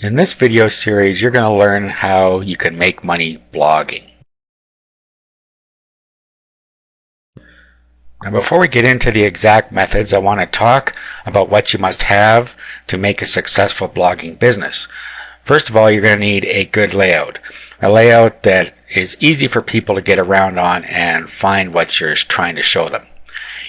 In this video series, you're going to learn how you can make money blogging. Now, before we get into the exact methods, I want to talk about what you must have to make a successful blogging business. First of all, you're going to need a good layout. A layout that is easy for people to get around on and find what you're trying to show them.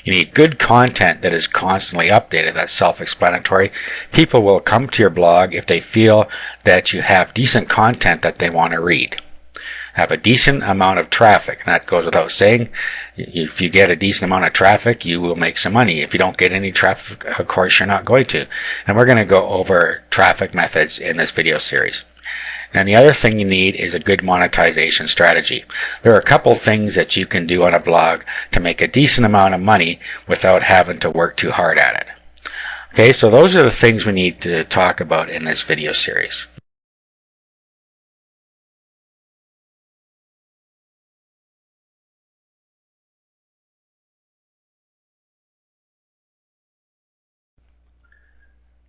You need good content that is constantly updated. That's self-explanatory. People will come to your blog if they feel that you have decent content that they want to read. Have a decent amount of traffic. And that goes without saying. If you get a decent amount of traffic, you will make some money. If you don't get any traffic, of course, you're not going to. And we're going to go over traffic methods in this video series. And the other thing you need is a good monetization strategy. There are a couple things that you can do on a blog to make a decent amount of money without having to work too hard at it. Okay, so those are the things we need to talk about in this video series.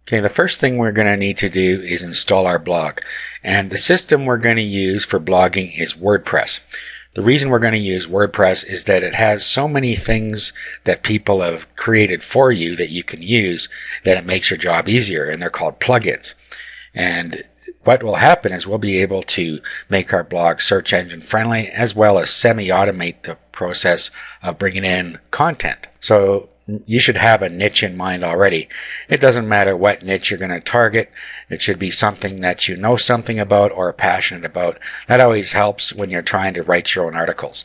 Okay, the first thing we're going to need to do is install our blog. And the system we're going to use for blogging is WordPress. The reason we're going to use WordPress is that it has so many things that people have created for you that you can use that it makes your job easier, and they're called plugins. And what will happen is we'll be able to make our blog search engine friendly as well as semi-automate the process of bringing in content. So you should have a niche in mind already. It doesn't matter what niche you're going to target. It should be something that you know something about or are passionate about. That always helps when you're trying to write your own articles.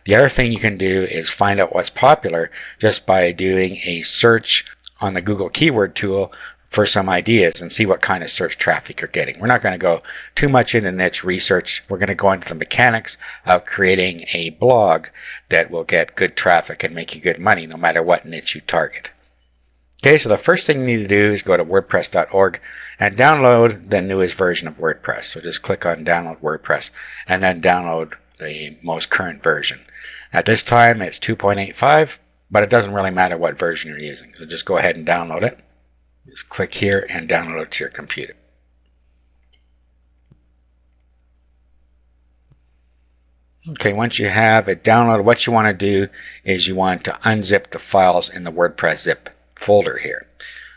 The other thing you can do is find out what's popular just by doing a search on the Google keyword tool for some ideas and see what kind of search traffic you're getting. We're not going to go too much into niche research. We're going to go into the mechanics of creating a blog that will get good traffic and make you good money no matter what niche you target. Okay, so the first thing you need to do is go to wordpress.org and download the newest version of WordPress. So just click on download WordPress and then download the most current version. At this time it's 2.85, but it doesn't really matter what version you're using. So just go ahead and download it. Just click here and download it to your computer. Okay, once you have it downloaded, what you want to do is you want to unzip the files in the WordPress zip folder here.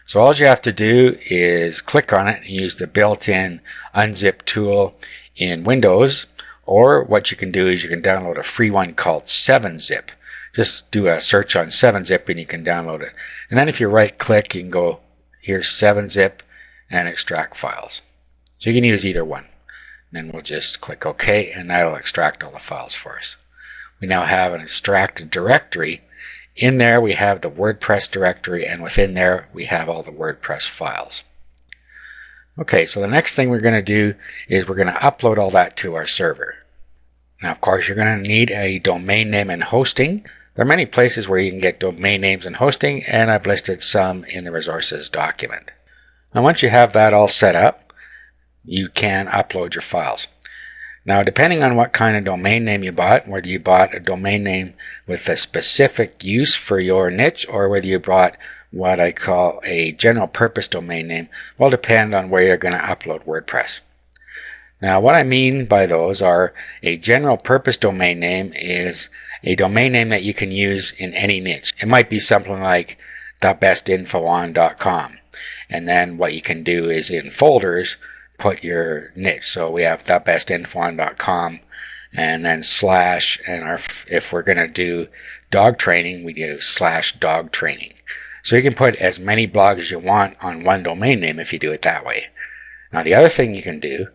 So all you have to do is click on it and use the built-in unzip tool in Windows, or what you can do is you can download a free one called 7-zip. Just do a search on 7-zip and you can download it. And then if you right click, you can go here's 7-zip and extract files. So you can use either one. Then we'll just click OK and that'll extract all the files for us. We now have an extracted directory. In there we have the WordPress directory, and within there we have all the WordPress files. Okay, so the next thing we're going to do is we're going to upload all that to our server. Now of course you're going to need a domain name and hosting. There are many places where you can get domain names and hosting, and I've listed some in the resources document. Now once you have that all set up, you can upload your files. Now depending on what kind of domain name you bought, whether you bought a domain name with a specific use for your niche or whether you bought what I call a general purpose domain name, will depend on where you're going to upload WordPress. Now what I mean by those are a general purpose domain name is a domain name that you can use in any niche. It might be something like thebestinfoon.com, and then what you can do is in folders put your niche. So we have thebestinfoon.com and then slash, and if we're going to do dog training, we do /dog training. So you can put as many blogs as you want on one domain name if you do it that way. Now the other thing you can do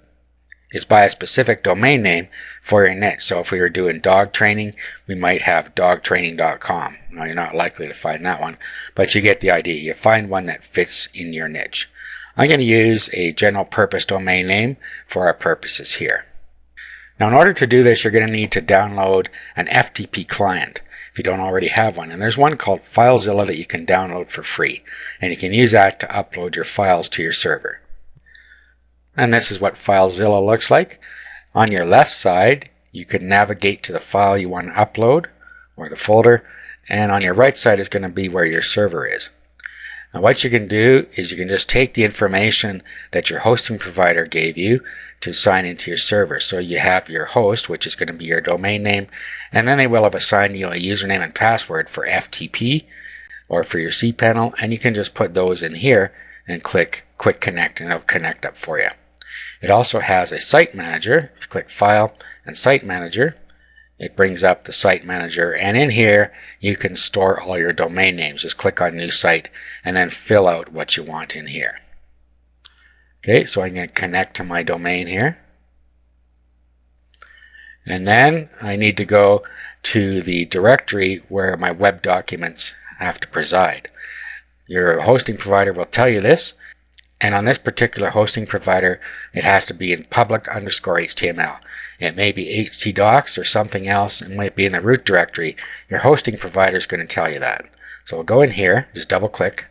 is buy a specific domain name for your niche. So if we were doing dog training, we might have dogtraining.com. Now you're not likely to find that one, but you get the idea. You find one that fits in your niche. I'm going to use a general purpose domain name for our purposes here. Now in order to do this, you're going to need to download an FTP client. if you don't already have one. And there's one called FileZilla that you can download for free. And you can use that to upload your files to your server. And this is what FileZilla looks like. On your left side, you can navigate to the file you want to upload or the folder. And on your right side is going to be where your server is. Now what you can do is you can just take the information that your hosting provider gave you to sign into your server. So you have your host, which is going to be your domain name, and then they will have assigned you a username and password for FTP or for your cPanel, and you can just put those in here and click Quick Connect and it'll connect up for you. It also has a site manager. If you click File and Site Manager, it brings up the site manager, and in here you can store all your domain names. Just click on New Site and then fill out what you want in here. Okay, so I'm going to connect to my domain here. And then I need to go to the directory where my web documents have to preside. Your hosting provider will tell you this, and on this particular hosting provider it has to be in public_HTML. It may be htdocs or something else. It might be in the root directory. Your hosting provider is going to tell you that. So we'll go in here, just double click,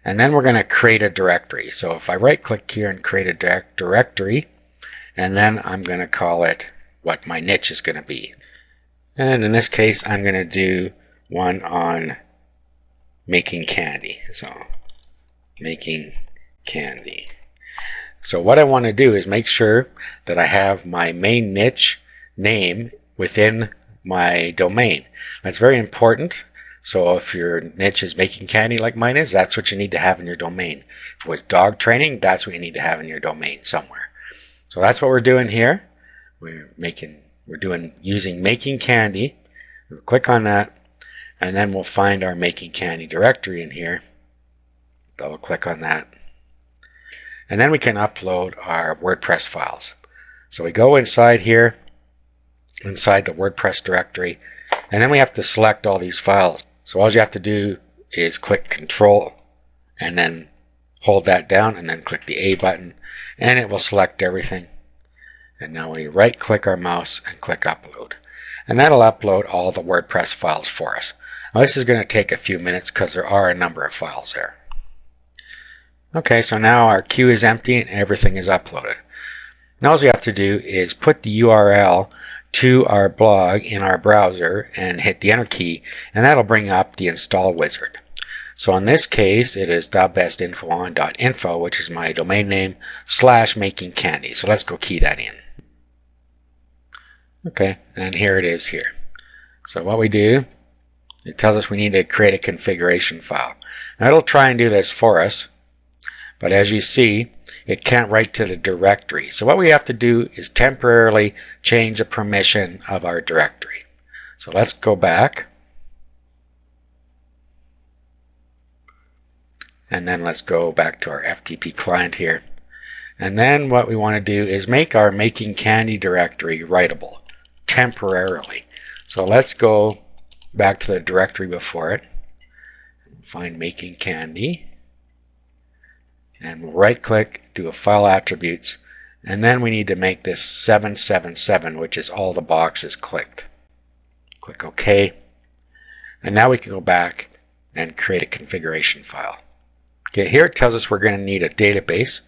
and then we're going to create a directory. So if I right click here and create a directory, and then I'm going to call it what my niche is going to be. And in this case I'm going to do one on making candy. So making candy. So what I want to do is make sure that I have my main niche name within my domain. That's very important. So if your niche is making candy like mine is, that's what you need to have in your domain. If it was dog training, that's what you need to have in your domain somewhere. So that's what we're doing here. Using making candy. We'll click on that, and then we'll find our making candy directory in here. Double click on that. And then we can upload our WordPress files. So we go inside here, inside the WordPress directory, and then we have to select all these files. So all you have to do is click Control and then hold that down and then click the A button, and it will select everything. And now we right click our mouse and click Upload. And that'll upload all the WordPress files for us. Now this is going to take a few minutes because there are a number of files there. Okay, so now our queue is empty and everything is uploaded. Now all we have to do is put the URL to our blog in our browser and hit the enter key, and that'll bring up the install wizard. So in this case it is thebestinfoon.info, which is my domain name, /making candy. So let's go key that in. Okay, and here it is here. So what we do, it tells us we need to create a configuration file. Now it'll try and do this for us, but as you see, it can't write to the directory. So what we have to do is temporarily change the permission of our directory. So let's go back. And then let's go back to our FTP client here. And then what we want to do is make our making candy directory writable temporarily. So let's go back to the directory before it. Find making candy. And we'll right click, do a file attributes, and then we need to make this 777, which is all the boxes clicked. Click OK, and now we can go back and create a configuration file. Okay, here it tells us we're going to need a database,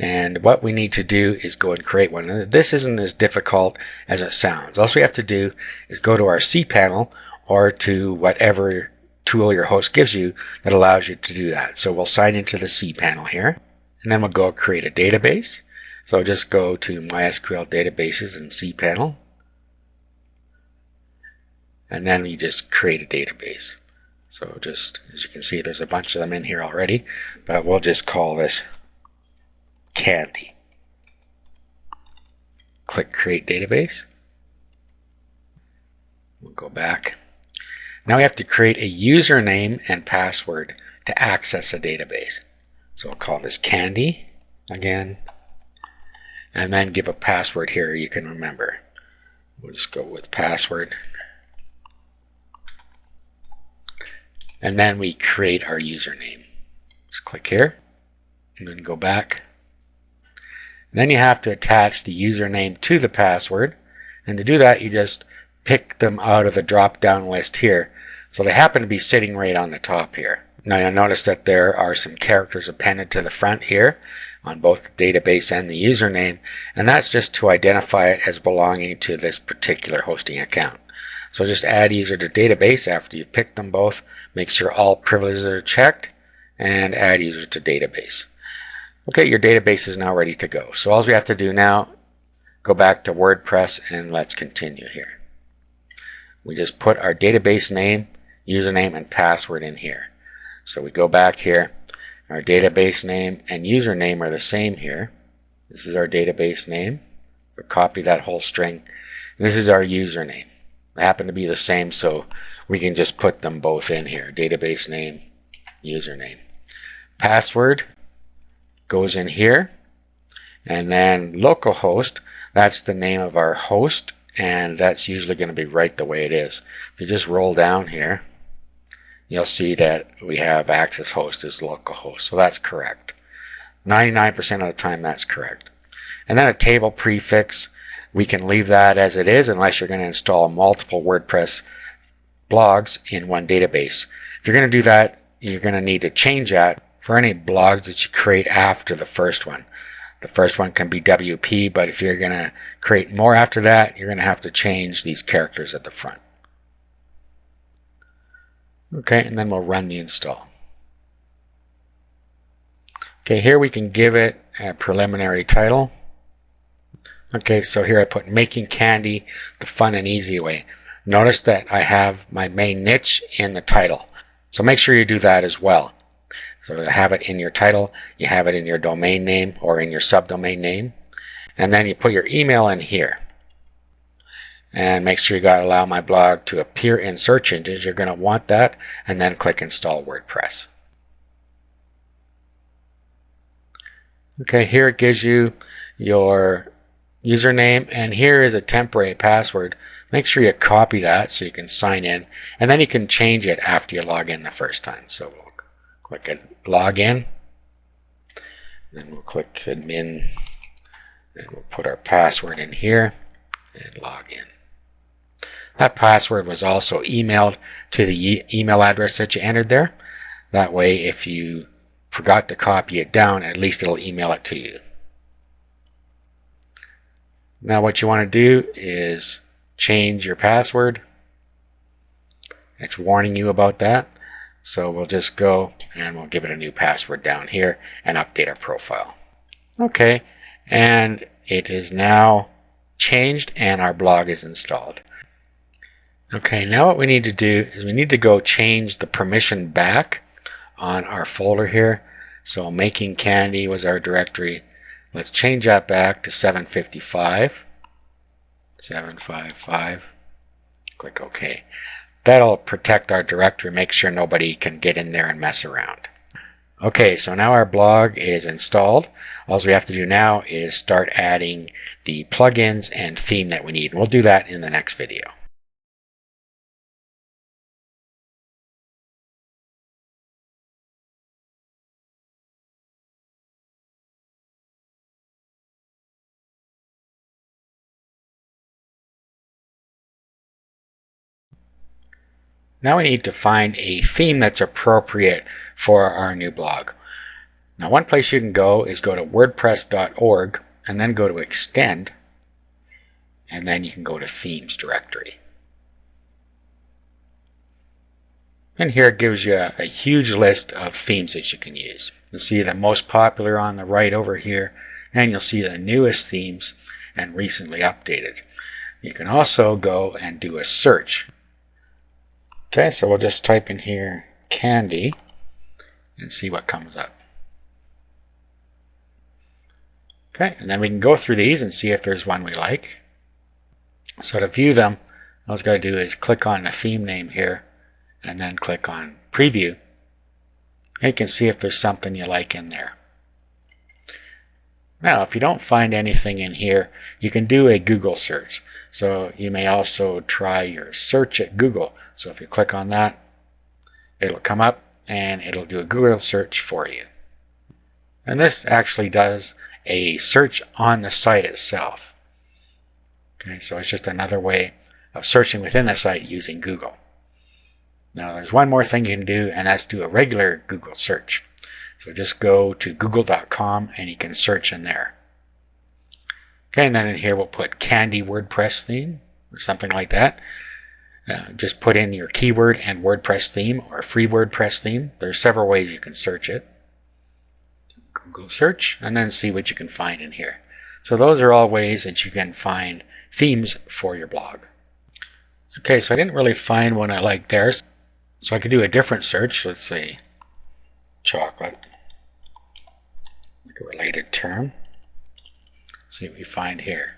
and what we need to do is go and create one. And this isn't as difficult as it sounds. All we have to do is go to our cPanel or to whatever tool your host gives you that allows you to do that. So we'll sign into the cPanel here, and then we'll go create a database. So just go to MySQL databases in cPanel, and then we just create a database. So just as you can see, there's a bunch of them in here already, but we'll just call this Candy. Click Create Database. We'll go back. Now we have to create a username and password to access a database. So I'll call this Candy again, and then give a password here you can remember. We'll just go with password. And then we create our username. Just click here, and then go back. And then you have to attach the username to the password. And to do that, you just pick them out of the drop-down list here So they happen to be sitting right on the top here. Now you'll notice that there are some characters appended to the front here on both the database and the username, and that's just to identify it as belonging to this particular hosting account. So just add user to database after you've picked them both. Make sure all privileges are checked and add user to database. Okay, your database is now ready to go. So all we have to do now, go back to WordPress and let's continue here. We just put our database name, username, and password in here. So we go back here. Our database name and username are the same here. This is our database name. We'll copy that whole string. This is our username. They happen to be the same, so we can just put them both in here. Database name, username. Password goes in here. And then localhost, that's the name of our host, and that's usually going to be right the way it is. If you just roll down here, you'll see that we have access host as localhost, so that's correct. 99% of the time that's correct. And then a table prefix, we can leave that as it is unless you're going to install multiple WordPress blogs in one database. If you're going to do that, you're going to need to change that for any blogs that you create after the first one. The first one can be WP, but if you're going to create more after that, you're going to have to change these characters at the front. Okay, and then we'll run the install. Okay, here we can give it a preliminary title. Okay, so here I put Making Candy the Fun and Easy Way. Notice that I have my main niche in the title. So make sure you do that as well. So you have it in your title, you have it in your domain name or in your subdomain name, and then you put your email in here. And make sure you got to allow my blog to appear in search engines. You're going to want that, and then click Install WordPress. Okay, here it gives you your username, and here is a temporary password. Make sure you copy that so you can sign in, and then you can change it after you log in the first time. So we'll click at Login, then we'll click Admin, and we'll put our password in here and log in. That password was also emailed to the email address that you entered there. That way, if you forgot to copy it down, at least it'll email it to you. Now what you want to do is change your password. It's warning you about that. So we'll just go and we'll give it a new password down here and update our profile. Okay, and it is now changed and our blog is installed. Okay, now what we need to do is we need to go change the permission back on our folder here. So Making Candy was our directory. Let's change that back to 755. 755. Click OK. That'll protect our directory, make sure nobody can get in there and mess around. Okay, so now our blog is installed. All we have to do now is start adding the plugins and theme that we need. And we'll do that in the next video. Now we need to find a theme that's appropriate for our new blog. Now one place you can go is go to wordpress.org and then go to Extend, and then you can go to Themes directory. And here it gives you a huge list of themes that you can use. You'll see the most popular on the right over here, and you'll see the newest themes and recently updated. You can also go and do a search. Okay, so we'll just type in here Candy and see what comes up. Okay, and then we can go through these and see if there's one we like. So to view them, all we've got to do is click on the theme name here and then click on Preview. And you can see if there's something you like in there. Now, if you don't find anything in here, you can do a Google search. So you may also try your search at Google. So if you click on that, it'll come up and it'll do a Google search for you. And this actually does a search on the site itself. Okay, so it's just another way of searching within the site using Google. Now there's one more thing you can do, and that's do a regular Google search. So just go to google.com and you can search in there. Okay, and then in here we'll put Candy WordPress theme or something like that. Just put in your keyword and WordPress theme or free WordPress theme. There's several ways you can search it. Google search and then see what you can find in here. So those are all ways that you can find themes for your blog. Okay, so I didn't really find one I liked there. So I could do a different search. Let's say chocolate, like a related term. See what we find here.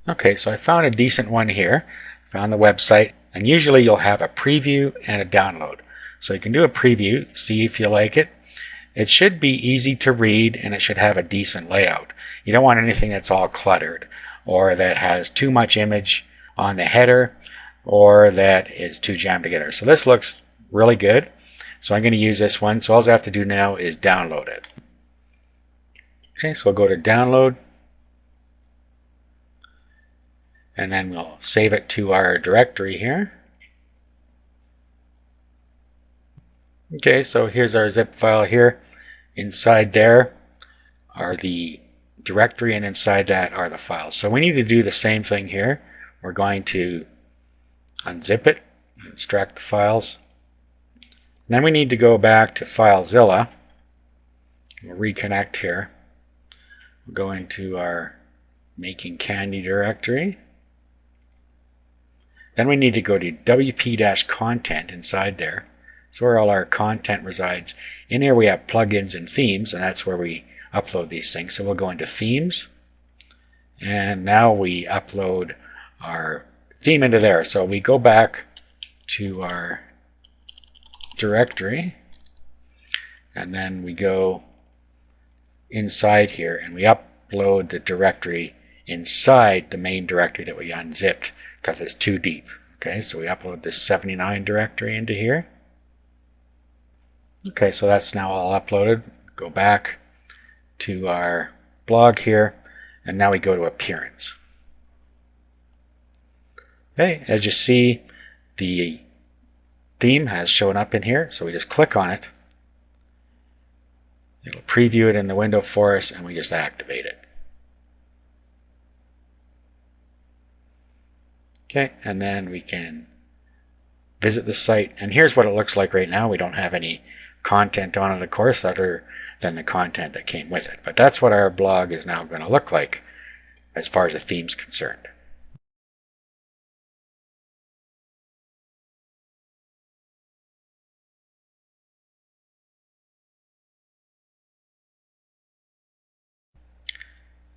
Okay, so I found a decent one here. Found the website, and usually you'll have a preview and a download. So you can do a preview, see if you like it. It should be easy to read and it should have a decent layout. You don't want anything that's all cluttered or that has too much image on the header or that is too jammed together. So this looks really good. So I'm going to use this one. So all I have to do now is download it. Okay, so we'll go to download. And then we'll save it to our directory here. Okay, so here's our zip file here. Inside there are the directory, and inside that are the files. So we need to do the same thing here. We're going to unzip it, extract the files. Then we need to go back to FileZilla. We'll reconnect here. We'll go into our Making Candy directory. Then we need to go to WP-content inside there. That's where all our content resides. In here we have plugins and themes, and that's where we upload these things. So we'll go into themes, and now we upload our theme into there. So we go back to our directory, and then we go inside here and we upload the directory inside the main directory that we unzipped because it's too deep. Okay, so we upload this 79 directory into here. Okay, so that's now all uploaded. Go back to our blog here, and now we go to Appearance. Okay, as you see, the theme has shown up in here, so we just click on it. It'll preview it in the window for us, and we just activate it. Okay, and then we can visit the site, and here's what it looks like right now. We don't have any content on it, of course, other than the content that came with it. But that's what our blog is now going to look like as far as the theme's concerned.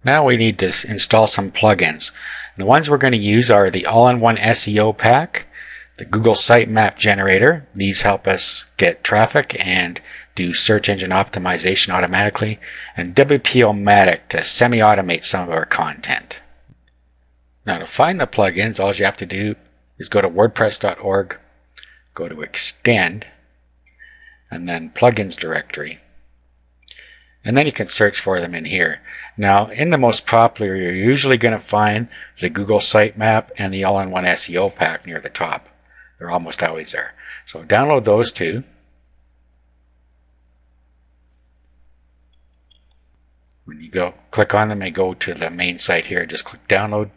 Now we need to install some plugins. The ones we're going to use are the All-in-One SEO Pack, the Google Sitemap Generator. These help us get traffic and do search engine optimization automatically, and WP-O-Matic to semi-automate some of our content. Now to find the plugins, all you have to do is go to wordpress.org, go to Extend, and then Plugins directory. And then you can search for them in here. Now, in the most popular, you're usually going to find the Google Sitemap and the All-in-One SEO Pack near the top. They're almost always there. So download those two. When you go click on them and go to the main site here, just click download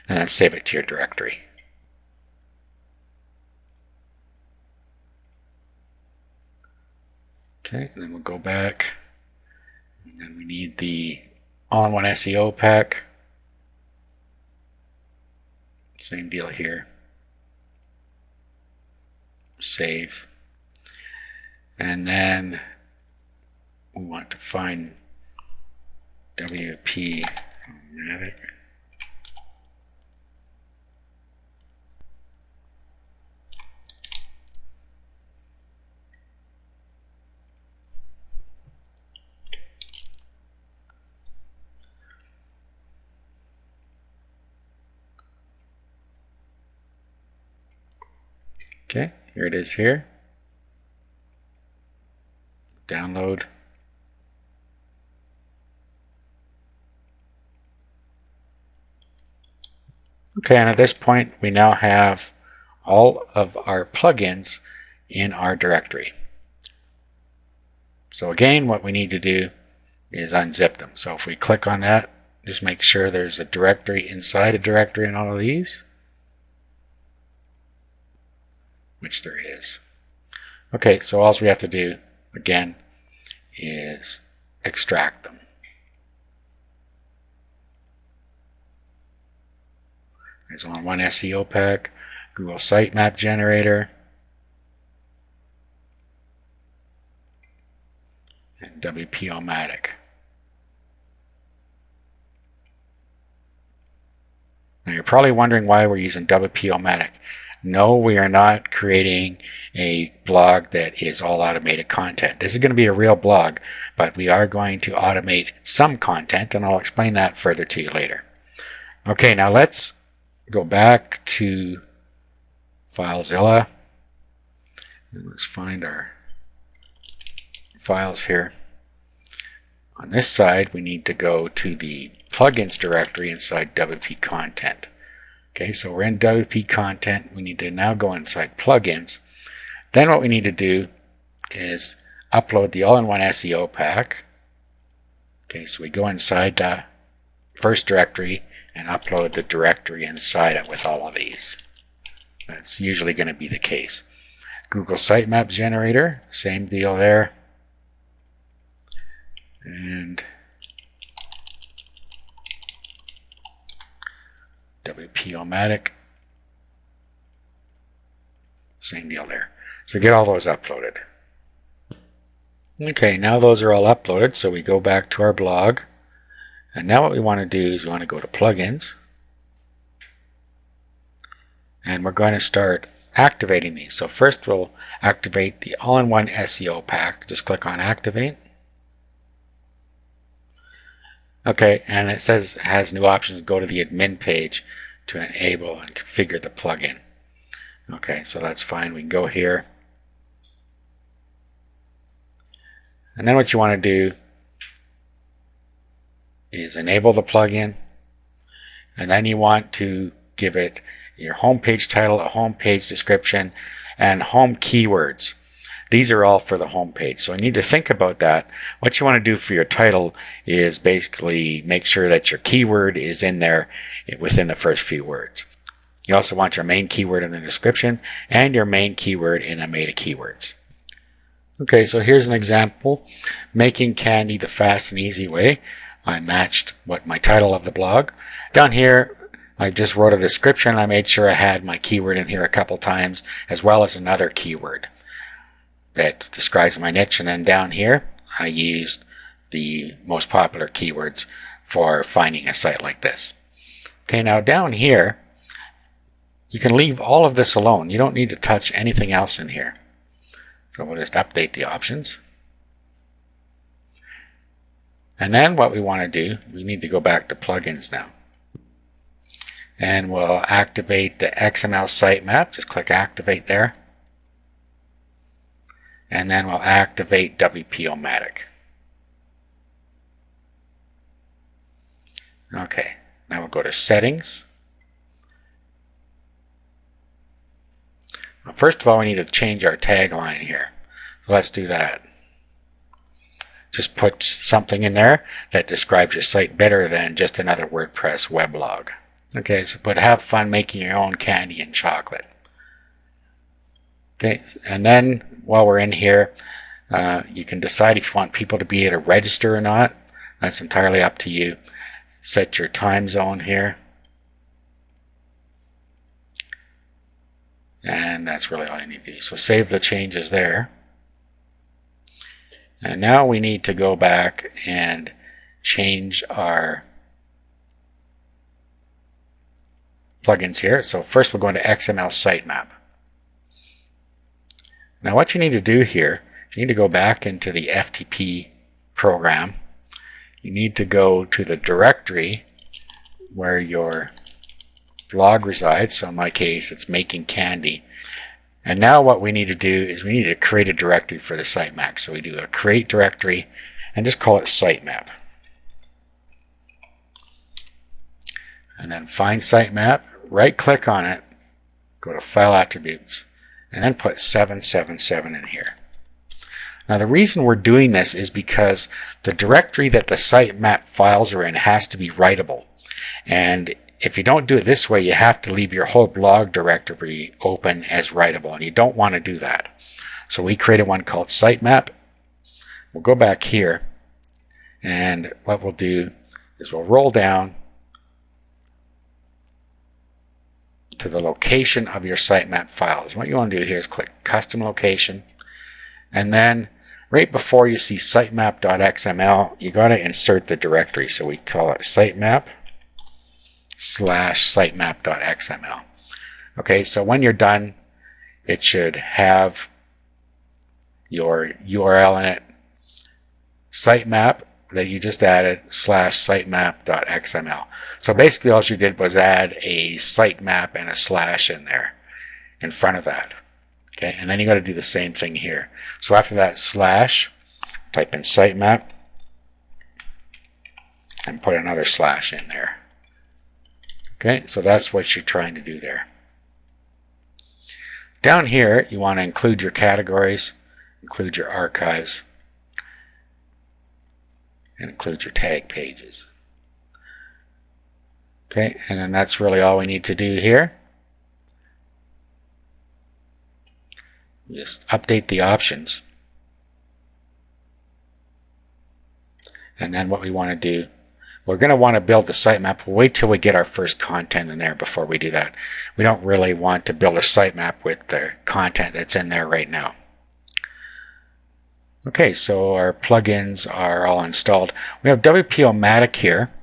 and then save it to your directory. Okay, and then we'll go back. And then we need the All-in-One SEO Pack. Same deal here. Save. And then we want to find WP-O-Matic. Okay, here it is here. Download. Okay, and at this point we now have all of our plugins in our directory. So again, what we need to do is unzip them. So if we click on that, just make sure there's a directory inside a directory in all of these, which there is. Okay, so all we have to do again is extract them. There's All-in-One SEO Pack, Google Sitemap Generator, and WP-O-Matic. Now you're probably wondering why we're using WP-O-Matic. No, we are not creating a blog that is all automated content. This is going to be a real blog, but we are going to automate some content, and I'll explain that further to you later. Okay, now let's go back to FileZilla. And let's find our files here. On this side, we need to go to the plugins directory inside WP Content. Okay, so we're in WP Content. We need to now go inside plugins. Then what we need to do is upload the All-in-One SEO Pack. Okay, so we go inside the first directory and upload the directory inside it with all of these. That's usually going to be the case. Google Sitemap Generator, same deal there. And WP-O-Matic, same deal there. So get all those uploaded. Okay, now those are all uploaded, so we go back to our blog. And now what we want to do is we want to go to plugins. And we're going to start activating these. So first we'll activate the All-in-One SEO Pack. Just click on Activate. Okay, and it says it has new options. Go to the admin page to enable and configure the plugin. Okay, so that's fine. We can go here. And then what you want to do is enable the plugin. And then you want to give it your home page title, a home page description, and home keywords. These are all for the home page. So you need to think about that. What you want to do for your title is basically make sure that your keyword is in there within the first few words. You also want your main keyword in the description and your main keyword in the meta keywords. Okay, so here's an example. Making candy the fast and easy way. I matched what my title of the blog. Down here, I just wrote a description. I made sure I had my keyword in here a couple times, as well as another keyword that describes my niche. And then down here, I used the most popular keywords for finding a site like this. Okay, now down here, you can leave all of this alone. You don't need to touch anything else in here. So we'll just update the options. And then what we want to do, we need to go back to plugins now. And we'll activate the XML sitemap. Just click Activate there. And then we'll activate WP-O-Matic. Okay, now we'll go to Settings. Well, first of all, we need to change our tagline here. So let's do that. Just put something in there that describes your site better than just another WordPress weblog. Okay, so put have fun making your own candy and chocolate. Okay, and then while we're in here, you can decide if you want people to be able to register or not. That's entirely up to you. Set your time zone here. And that's really all you need to do. So save the changes there. And now we need to go back and change our plugins here. So first we're going to XML sitemap. Now what you need to do here, you need to go back into the FTP program. You need to go to the directory where your blog resides. So in my case, it's Making Candy. And now what we need to do is we need to create a directory for the sitemap. So we do a create directory and just call it sitemap. And then find sitemap, right click on it, go to File Attributes, and then put 777 in here. Now the reason we're doing this is because the directory that the sitemap files are in has to be writable. And if you don't do it this way, you have to leave your whole blog directory open as writable, and you don't want to do that. So we created one called sitemap. We'll go back here, and what we'll do is we'll roll down to the location of your sitemap files. What you want to do here is click Custom Location, and then right before you see sitemap.xml, you got to insert the directory. So we call it sitemap/sitemap.xml. Okay, so when you're done, it should have your URL in it, sitemap that you just added /sitemap.xml. So basically all you did was add a sitemap and a slash in there in front of that. Okay, and then you got to do the same thing here. So after that slash, type in sitemap and put another slash in there. Okay, so that's what you're trying to do there. Down here, you want to include your categories, include your archives, and include your tag pages. Okay, and then that's really all we need to do here. Just update the options. And then what we want to do, we're going to want to build the sitemap. We'll wait till we get our first content in there before we do that. We don't really want to build a sitemap with the content that's in there right now. Okay, so our plugins are all installed. We have WP-O-Matic here,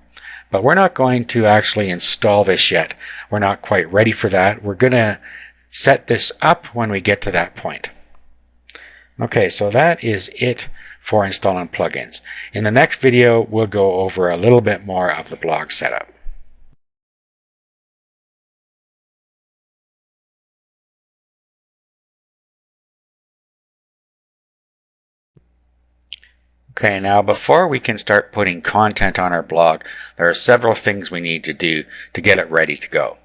but we're not going to actually install this yet. We're not quite ready for that. We're going to set this up when we get to that point. Okay, so that is it for installing plugins. In the next video, we'll go over a little bit more of the blog setup. Okay, now before we can start putting content on our blog, there are several things we need to do to get it ready to go.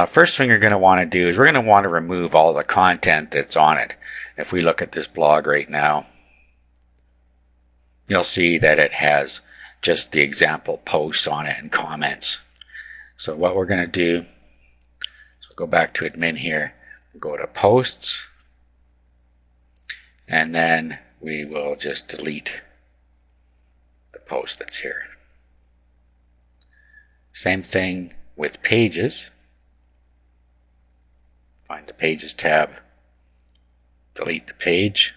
First thing you're going to want to do is we're going to want to remove all the content that's on it. If we look at this blog right now, you'll see that it has just the example posts on it and comments. So what we're going to do is we'll go back to admin here, go to posts, and then we will just delete the post that's here. Same thing with pages. Find the Pages tab, delete the page.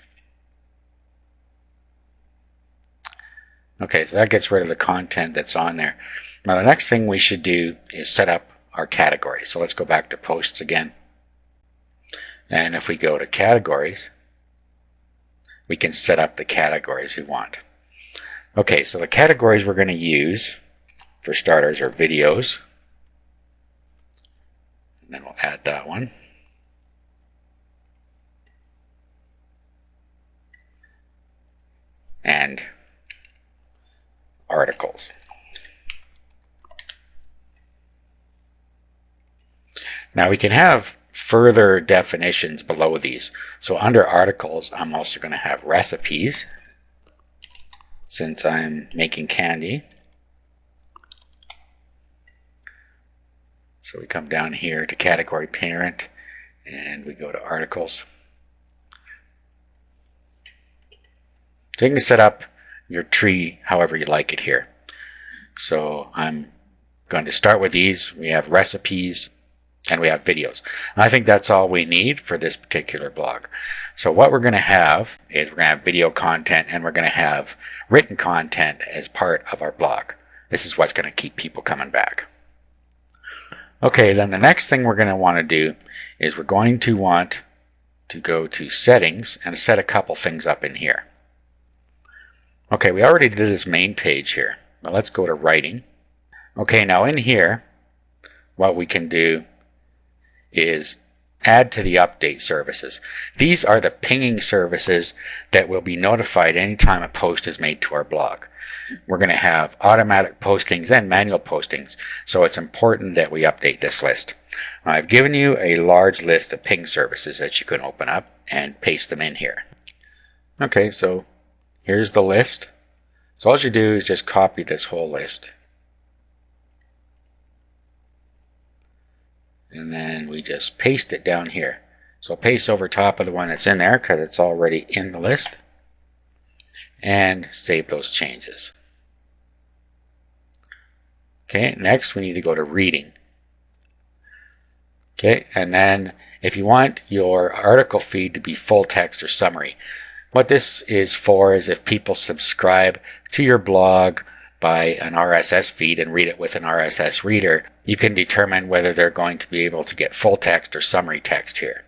Okay, so that gets rid of the content that's on there. Now the next thing we should do is set up our categories. So let's go back to posts again. And if we go to categories, we can set up the categories we want. Okay, so the categories we're going to use, for starters, are videos. And then we'll add that one. And articles. Now we can have further definitions below these. So under articles, I'm also going to have recipes, since I'm making candy. So we come down here to category parent, and we go to articles. So you can set up your tree however you like it here. So I'm going to start with these. We have recipes and we have videos. And I think that's all we need for this particular blog. So what we're going to have is we're going to have video content and we're going to have written content as part of our blog. This is what's going to keep people coming back. Okay, then the next thing we're going to want to do is we're going to want to go to settings and set a couple things up in here. Okay, we already did this main page here. Now let's go to writing. Okay, now in here, what we can do is add to the update services. These are the pinging services that will be notified anytime a post is made to our blog. We're going to have automatic postings and manual postings, so it's important that we update this list. I've given you a large list of ping services that you can open up and paste them in here. Okay, so here's the list. So all you do is just copy this whole list. And then we just paste it down here. So paste over top of the one that's in there because it's already in the list. And save those changes. Okay, next we need to go to reading. Okay, and then if you want your article feed to be full text or summary, what this is for is if people subscribe to your blog by an RSS feed and read it with an RSS reader, you can determine whether they're going to be able to get full text or summary text here.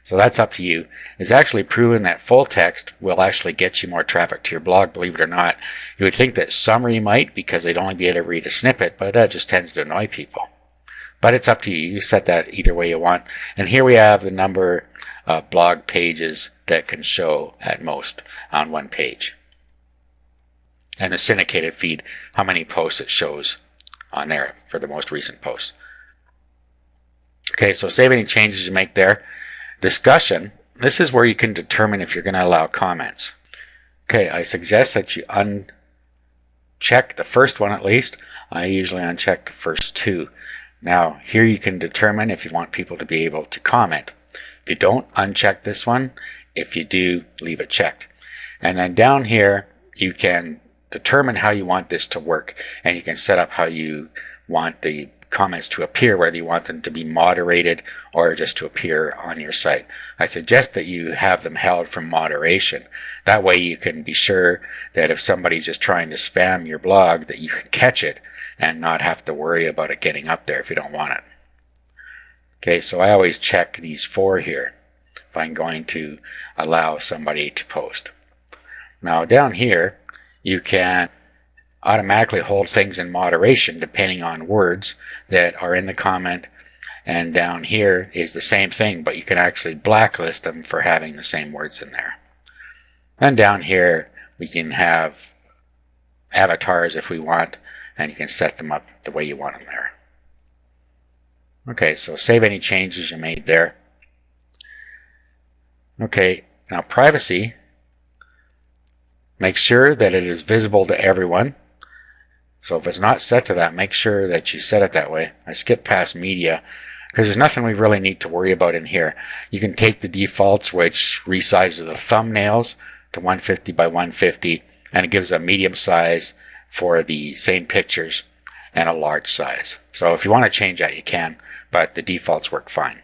So that's up to you. It's actually proven that full text will actually get you more traffic to your blog, believe it or not. You would think that summary might because they'd only be able to read a snippet, but that just tends to annoy people. But it's up to you. You set that either way you want. And here we have the number of blog pages that can show at most on one page. And the syndicated feed, how many posts it shows on there for the most recent posts. Okay, so save any changes you make there. Discussion, this is where you can determine if you're going to allow comments. Okay, I suggest that you uncheck the first one at least. I usually uncheck the first two. Now, here you can determine if you want people to be able to comment. If you don't, uncheck this one. If you do, leave it checked. And then down here, you can determine how you want this to work, and you can set up how you want the comments to appear, whether you want them to be moderated or just to appear on your site. I suggest that you have them held from moderation. That way you can be sure that if somebody's just trying to spam your blog, that you can catch it and not have to worry about it getting up there if you don't want it. Okay, so I always check these four here if I'm going to allow somebody to post. Now down here, you can automatically hold things in moderation depending on words that are in the comment, and down here is the same thing, but you can actually blacklist them for having the same words in there. And down here we can have avatars if we want, and you can set them up the way you want them there. Okay, so save any changes you made there. Okay, now privacy, make sure that it is visible to everyone. So if it's not set to that, make sure that you set it that way. I skip past media because there's nothing we really need to worry about in here. You can take the defaults, which resizes the thumbnails to 150 by 150, and it gives a medium size for the same pictures and a large size. So if you want to change that, you can, but the defaults work fine.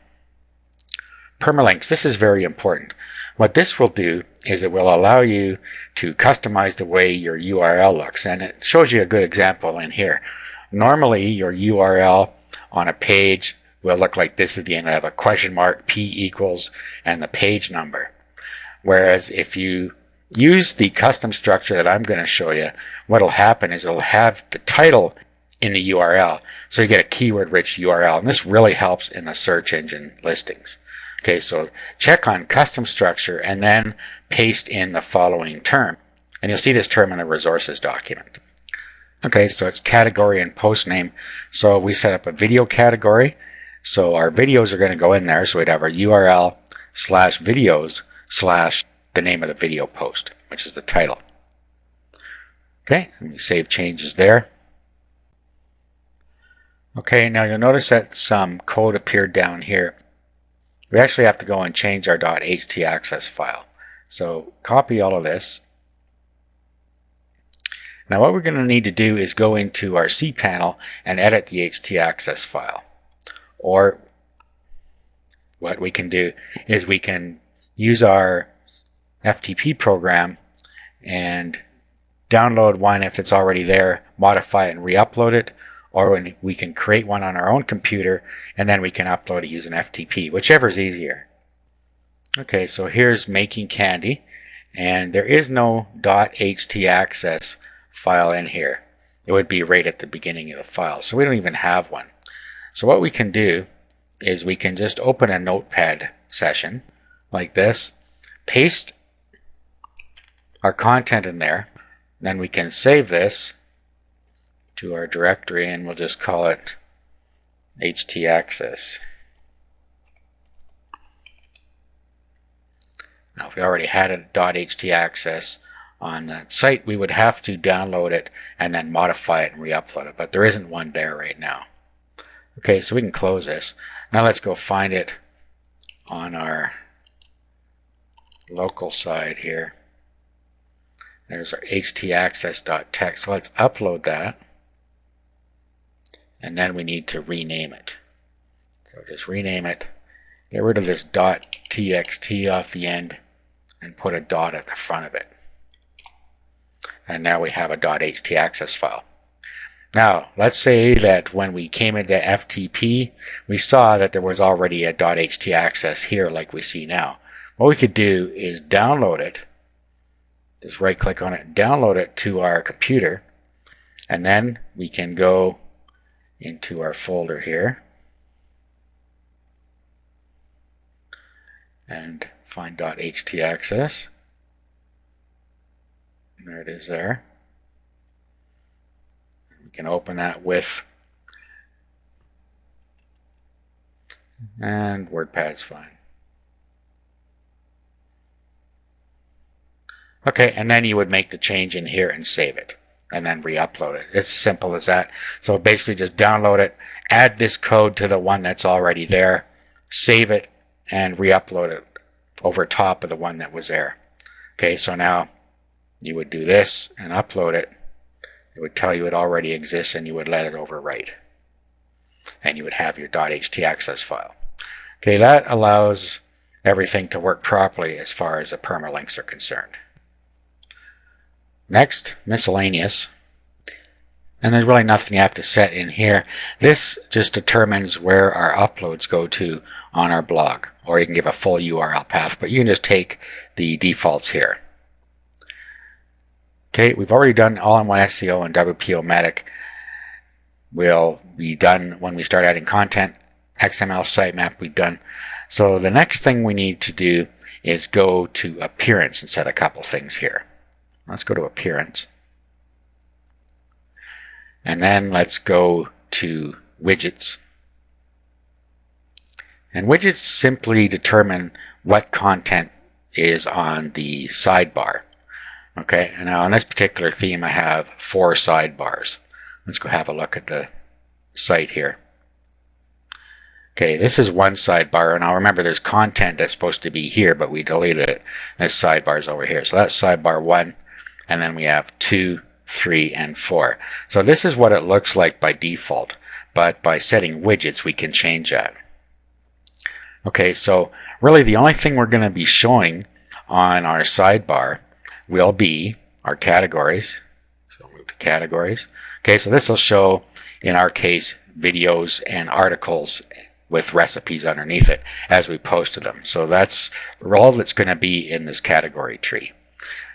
Permalinks, this is very important. What this will do is it will allow you to customize the way your URL looks, and it shows you a good example in here. Normally your URL on a page will look like this at the end. I have a question mark, P equals, and the page number. Whereas if you use the custom structure that I'm going to show you, what will happen is it'll have the title in the URL, so you get a keyword-rich URL, and this really helps in the search engine listings. Okay, so check on custom structure and then paste in the following term. And you'll see this term in the resources document. Okay, so it's category and post name. So we set up a video category. So our videos are going to go in there. So we'd have our URL / videos / the name of the video post, which is the title. Okay, and we save changes there. Okay, now you'll notice that some code appeared down here. We actually have to go and change our .htaccess file. So copy all of this. Now what we're going to need to do is go into our cPanel and edit the htaccess file. Or what we can do is we can use our FTP program and download one if it's already there, modify it and re-upload it, or we can create one on our own computer and then we can upload it using FTP, whichever is easier. Okay, so here's making candy, and there is no .htaccess file in here. It would be right at the beginning of the file, so we don't even have one. So what we can do is we can just open a notepad session like this, paste our content in there, then we can save this to our directory and we'll just call it htaccess. Now if we already had a .htaccess on that site, we would have to download it and then modify it and re-upload it, but there isn't one there right now. Okay, so we can close this. Now let's go find it on our local side here. There's our htaccess.txt. So let's upload that. And then we need to rename it. So just rename it. Get rid of this .txt off the end and put a dot at the front of it. And now we have a .htaccess file. Now, let's say that when we came into FTP, we saw that there was already a .htaccess here like we see now. What we could do is download it. Just right click on it, download it to our computer, and then we can go into our folder here and find .htaccess. There it is there. We can open that with, and WordPad's fine. Okay, and then you would make the change in here and save it, and then re-upload it. It's as simple as that. So basically just download it, add this code to the one that's already there, save it, and re-upload it over top of the one that was there. Okay, so now you would do this and upload it. It would tell you it already exists and you would let it overwrite. And you would have your .htaccess file. Okay, that allows everything to work properly as far as the permalinks are concerned. Next, miscellaneous. And there's really nothing you have to set in here. This just determines where our uploads go to on our blog. Or you can give a full URL path, but you can just take the defaults here. Okay, we've already done all-in-one SEO and WP-O-Matic. Will be done when we start adding content. XML sitemap we've done. So the next thing we need to do is go to appearance and set a couple things here. Let's go to appearance. And then let's go to widgets. And widgets simply determine what content is on the sidebar. Okay, and now on this particular theme I have 4 sidebars. Let's go have a look at the site here. Okay, this is one sidebar, and now remember there's content that's supposed to be here, but we deleted it. This sidebar is over here. So that's sidebar 1, and then we have 2, 3, and 4. So this is what it looks like by default, but by setting widgets we can change that. Okay, so really the only thing we're going to be showing on our sidebar will be our categories. So we'll move to categories. Okay, so this will show, in our case, videos and articles with recipes underneath it as we posted them. So that's all that's going to be in this category tree.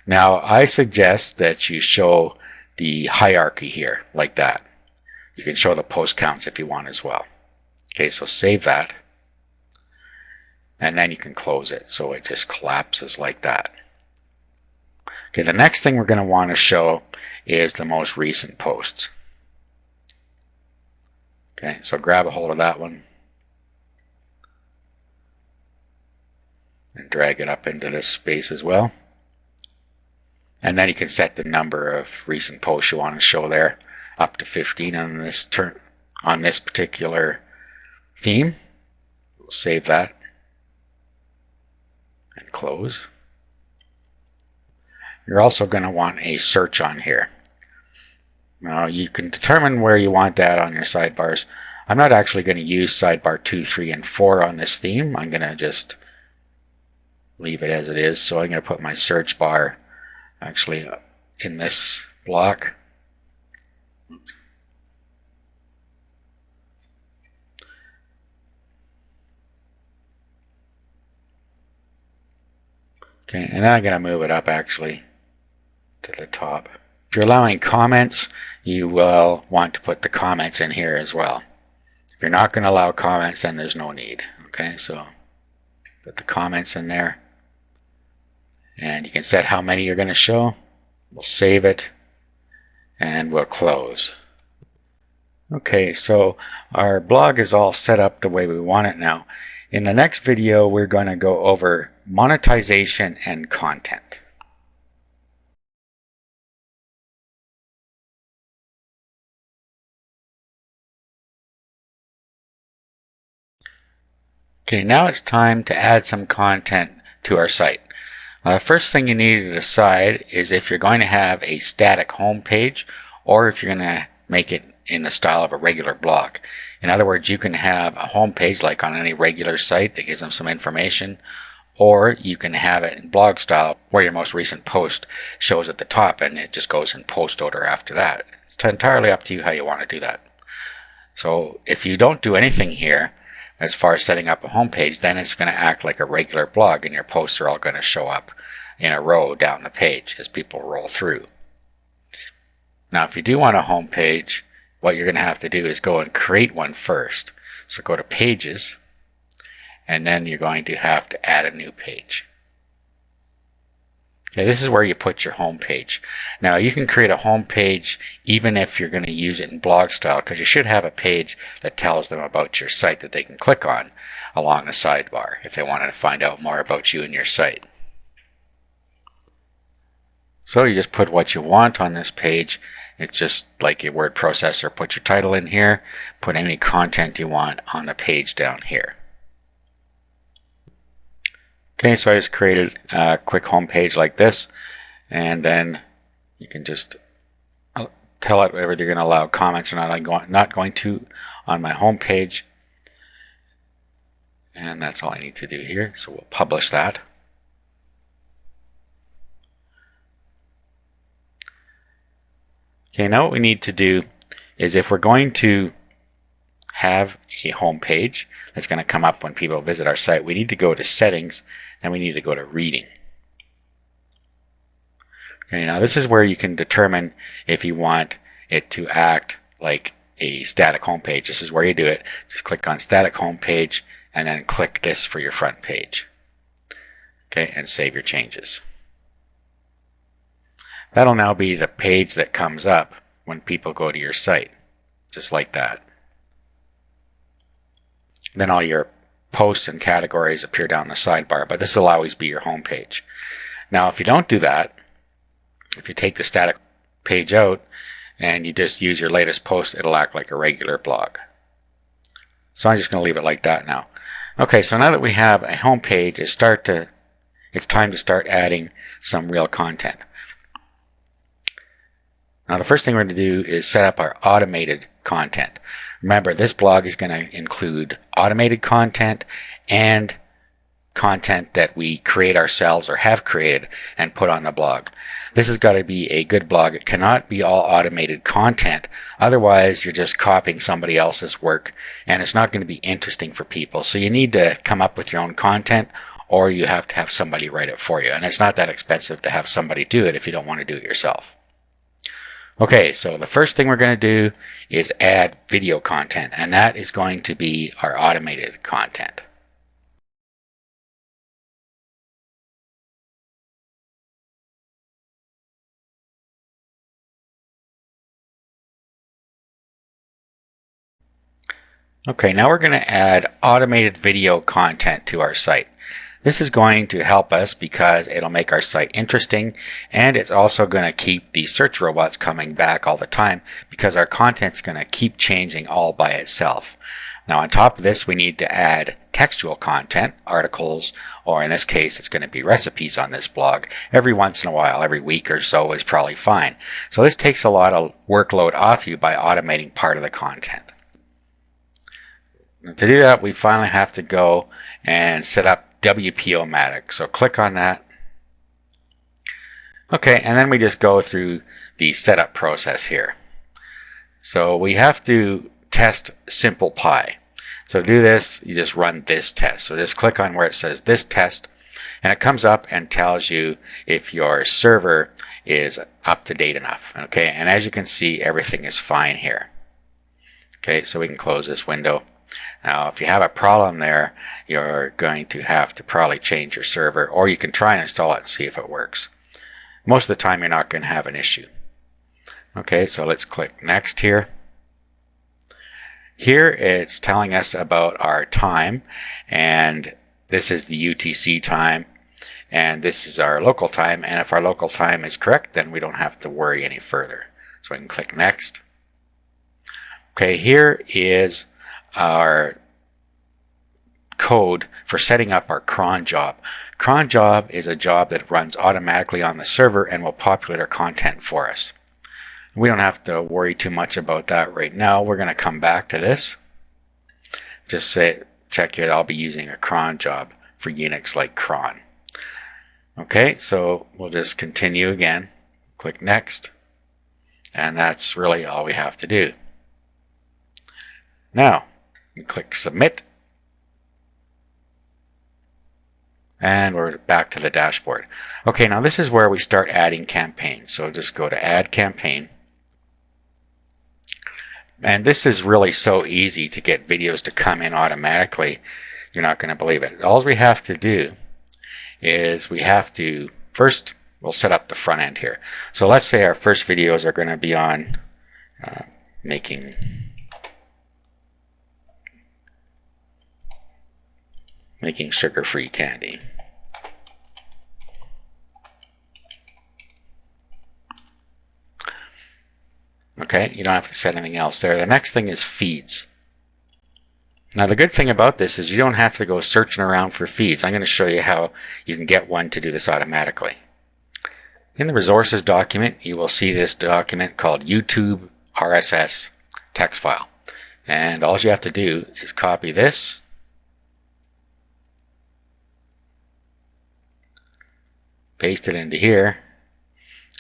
Now I suggest that you show the hierarchy here like that. You can show the post counts if you want as well. Okay, so save that, and then you can close it so it just collapses like that. Okay, the next thing we're going to want to show is the most recent posts. Okay, so grab a hold of that one and drag it up into this space as well. And then you can set the number of recent posts you want to show there, up to 15 on this particular theme. We'll save that and close. You're also going to want a search on here. Now you can determine where you want that on your sidebars. I'm not actually going to use sidebar 2, 3, and 4 on this theme. I'm going to just leave it as it is. So I'm going to put my search bar actually in this block. Okay, and then I'm going to move it up actually to the top. If you're allowing comments, you will want to put the comments in here as well. If you're not going to allow comments, then there's no need. Okay, so put the comments in there. And you can set how many you're going to show. We'll save it. And we'll close. Okay, so our blog is all set up the way we want it now. In the next video, we're going to go over monetization and content. Okay, now it's time to add some content to our site. The first thing you need to decide is if you're going to have a static home page or if you're going to make it in the style of a regular blog. In other words, you can have a home page like on any regular site that gives them some information, or you can have it in blog style where your most recent post shows at the top and it just goes in post order after that. It's entirely up to you how you want to do that. So if you don't do anything here as far as setting up a home page, then it's going to act like a regular blog and your posts are all going to show up in a row down the page as people roll through. Now if you do want a home page, what you're going to have to do is go and create one first. So go to Pages, and then you're going to have to add a new page. Okay, this is where you put your home page. Now you can create a home page even if you're going to use it in blog style, because you should have a page that tells them about your site that they can click on along the sidebar if they wanted to find out more about you and your site. So you just put what you want on this page. It's just like a word processor. Put your title in here, put any content you want on the page down here. Okay, so I just created a quick home page like this, and then you can just tell it whether you're going to allow comments or not. I'm not going to on my home page, and that's all I need to do here. So we'll publish that. Okay, now what we need to do is if we're going to have a home page that's going to come up when people visit our site, we need to go to Settings and we need to go to Reading. Okay, now this is where you can determine if you want it to act like a static home page. This is where you do it. Just click on Static Home Page and then click this for your front page. Okay, and save your changes. That'll now be the page that comes up when people go to your site, just like that. Then all your posts and categories appear down the sidebar, but this will always be your home page. Now, if you don't do that, if you take the static page out and you just use your latest post, it'll act like a regular blog. So I'm just going to leave it like that now. Okay, so now that we have a home page, it's time to start adding some real content. Now the first thing we're going to do is set up our automated content. Remember, this blog is going to include automated content and content that we create ourselves or have created and put on the blog. This has got to be a good blog. It cannot be all automated content. Otherwise, you're just copying somebody else's work and it's not going to be interesting for people. So you need to come up with your own content, or you have to have somebody write it for you. And it's not that expensive to have somebody do it if you don't want to do it yourself. Okay, so the first thing we're going to do is add video content, and that is going to be our automated content. Okay, now we're going to add automated video content to our site. This is going to help us because it'll make our site interesting, and it's also going to keep the search robots coming back all the time because our content's going to keep changing all by itself. Now on top of this, we need to add textual content, articles, or in this case it's going to be recipes on this blog. Every once in a while, every week or so is probably fine. So this takes a lot of workload off you by automating part of the content. Now, to do that, we finally have to go and set up WP-O-Matic. So click on that. Okay, and then we just go through the setup process here. So we have to test Simple Pi. So to do this, you just run this test. So just click on where it says this test, and it comes up and tells you if your server is up to date enough. Okay, and as you can see, everything is fine here. Okay, so we can close this window. Now, if you have a problem there, you're going to have to probably change your server, or you can try and install it and see if it works. Most of the time, you're not going to have an issue. Okay, so let's click Next here. Here it's telling us about our time, and this is the UTC time, and this is our local time, and if our local time is correct, then we don't have to worry any further. So I can click Next. Okay, here is our code for setting up our cron job. Cron job is a job that runs automatically on the server and will populate our content for us. We don't have to worry too much about that right now. We're going to come back to this. Just say, check it, I'll be using a cron job for Unix like cron. Okay, so we'll just continue again. Click Next. And that's really all we have to do. Now, you click Submit. And we're back to the dashboard. Okay, now this is where we start adding campaigns. So just go to Add Campaign. And this is really so easy to get videos to come in automatically. You're not going to believe it. All we have to do is we have to, first, we'll set up the front end here. So let's say our first videos are going to be on making sugar-free candy. Okay, you don't have to set anything else there. The next thing is feeds. Now the good thing about this is you don't have to go searching around for feeds. I'm going to show you how you can get one to do this automatically. In the resources document, you will see this document called YouTube RSS text file. And all you have to do is copy this, paste it into here,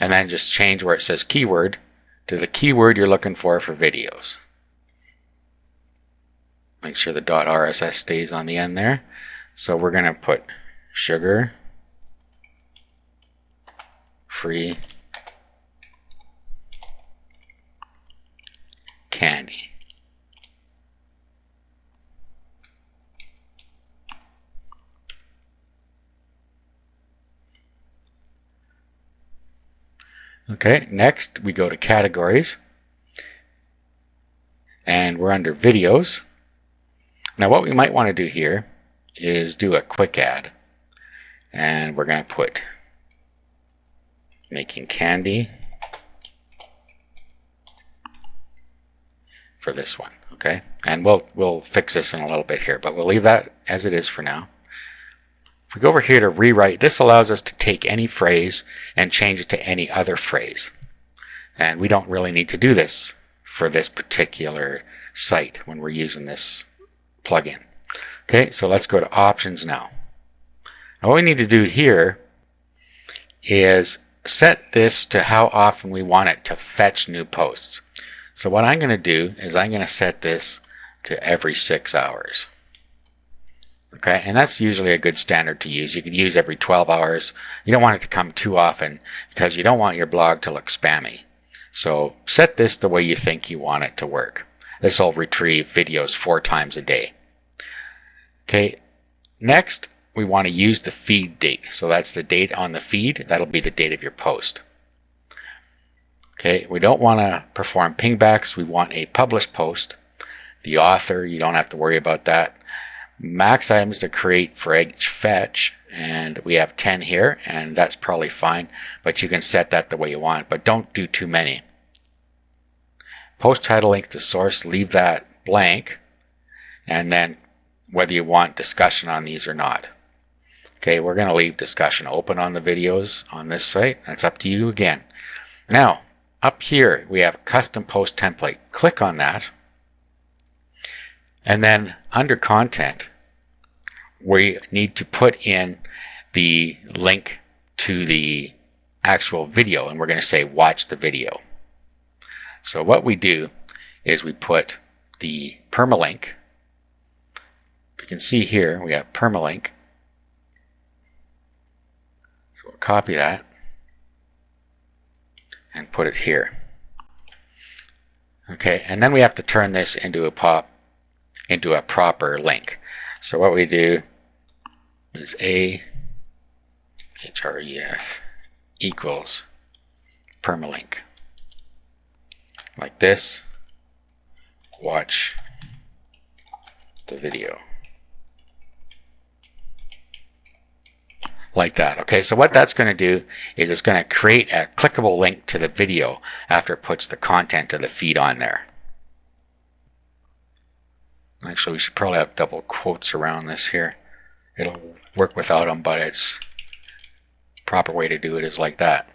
and then just change where it says keyword to the keyword you're looking for videos. Make sure the .rss stays on the end there. So we're going to put sugar free candy. Okay, next we go to categories, and we're under videos. Now what we might want to do here is do a quick add, and we're going to put making candy for this one. Okay, and we'll fix this in a little bit here, but we'll leave that as it is for now. If we go over here to rewrite, this allows us to take any phrase and change it to any other phrase. And we don't really need to do this for this particular site when we're using this plugin. Okay, so let's go to options now. Now what we need to do here is set this to how often we want it to fetch new posts. So what I'm going to do is I'm going to set this to every 6 hours. Okay, and that's usually a good standard to use. You could use every 12 hours. You don't want it to come too often because you don't want your blog to look spammy. So set this the way you think you want it to work. This will retrieve videos 4 times a day. Okay, next we want to use the feed date. So that's the date on the feed. That'll be the date of your post. Okay, we don't want to perform pingbacks. We want a published post. The author, you don't have to worry about that. Max items to create for each fetch, and we have 10 here, and that's probably fine, but you can set that the way you want, but don't do too many. Post title link to source, leave that blank, and then whether you want discussion on these or not. Okay, we're going to leave discussion open on the videos on this site. That's up to you again. Now, up here we have custom post template. Click on that, and then under content we need to put in the link to the actual video, and we're going to say watch the video. So what we do is we put the permalink. You can see here we have permalink. So we'll copy that and put it here. Okay, and then we have to turn this into into a proper link. So what we do is href equals permalink. Like this. Watch the video. Like that. Okay, so what that's going to do is it's going to create a clickable link to the video after it puts the content of the feed on there. Actually, we should probably have double quotes around this here. It'll work without them, but it's proper way to do it is like that.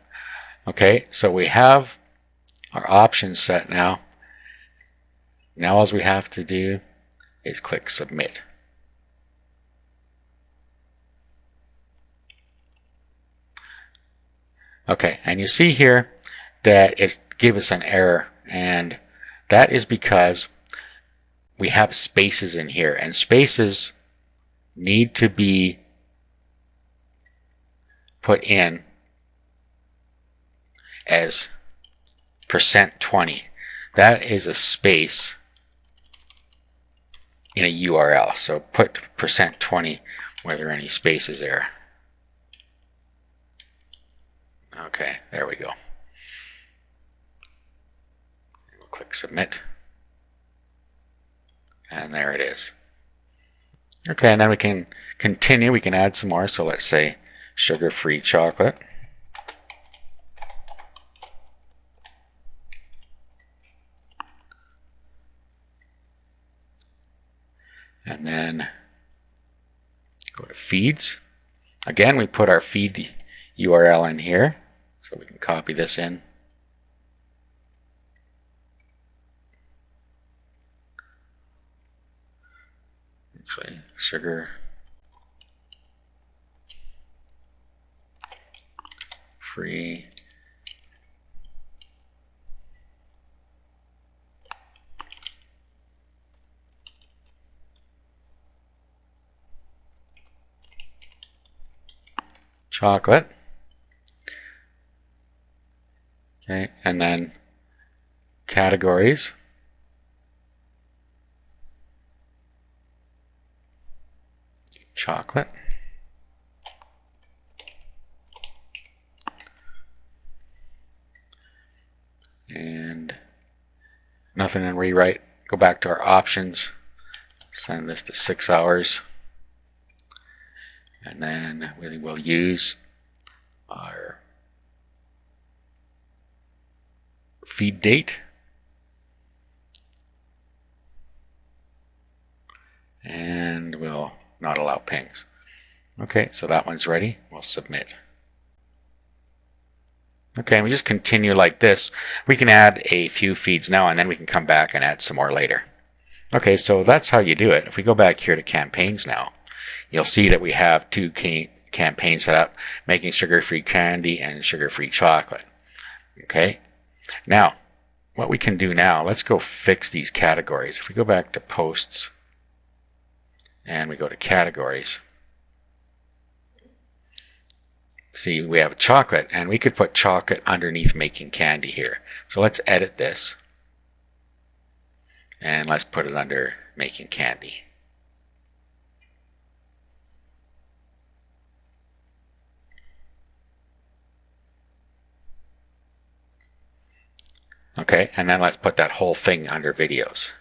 Okay, so we have our options set now. Now all we have to do is click submit. Okay, and you see here that it gives us an error, and that is because we have spaces in here, and spaces need to be put in as %20. That is a space in a URL. So put %20 where there are any spaces there. Okay, there we go. We'll click submit. And there it is. Okay, and then we can continue. We can add some more. So let's say sugar-free chocolate. And then go to feeds. Again, we put our feed URL in here. So we can copy this in. Actually, sugar free chocolate. Okay, and then categories. Chocolate. And nothing in rewrite. Go back to our options. Send this to 6 hours. And then we will use our feed date. And we'll not allow pings. Okay, so that one's ready. We'll submit. Okay, and we just continue like this. We can add a few feeds now, and then we can come back and add some more later. Okay, so that's how you do it. If we go back here to campaigns now, you'll see that we have two campaigns set up, making sugar-free candy and sugar-free chocolate. Okay, now what we can do now, let's go fix these categories. If we go back to posts and we go to categories, see we have chocolate, and we could put chocolate underneath making candy here. So let's edit this and let's put it under making candy. Okay, and then let's put that whole thing under videos.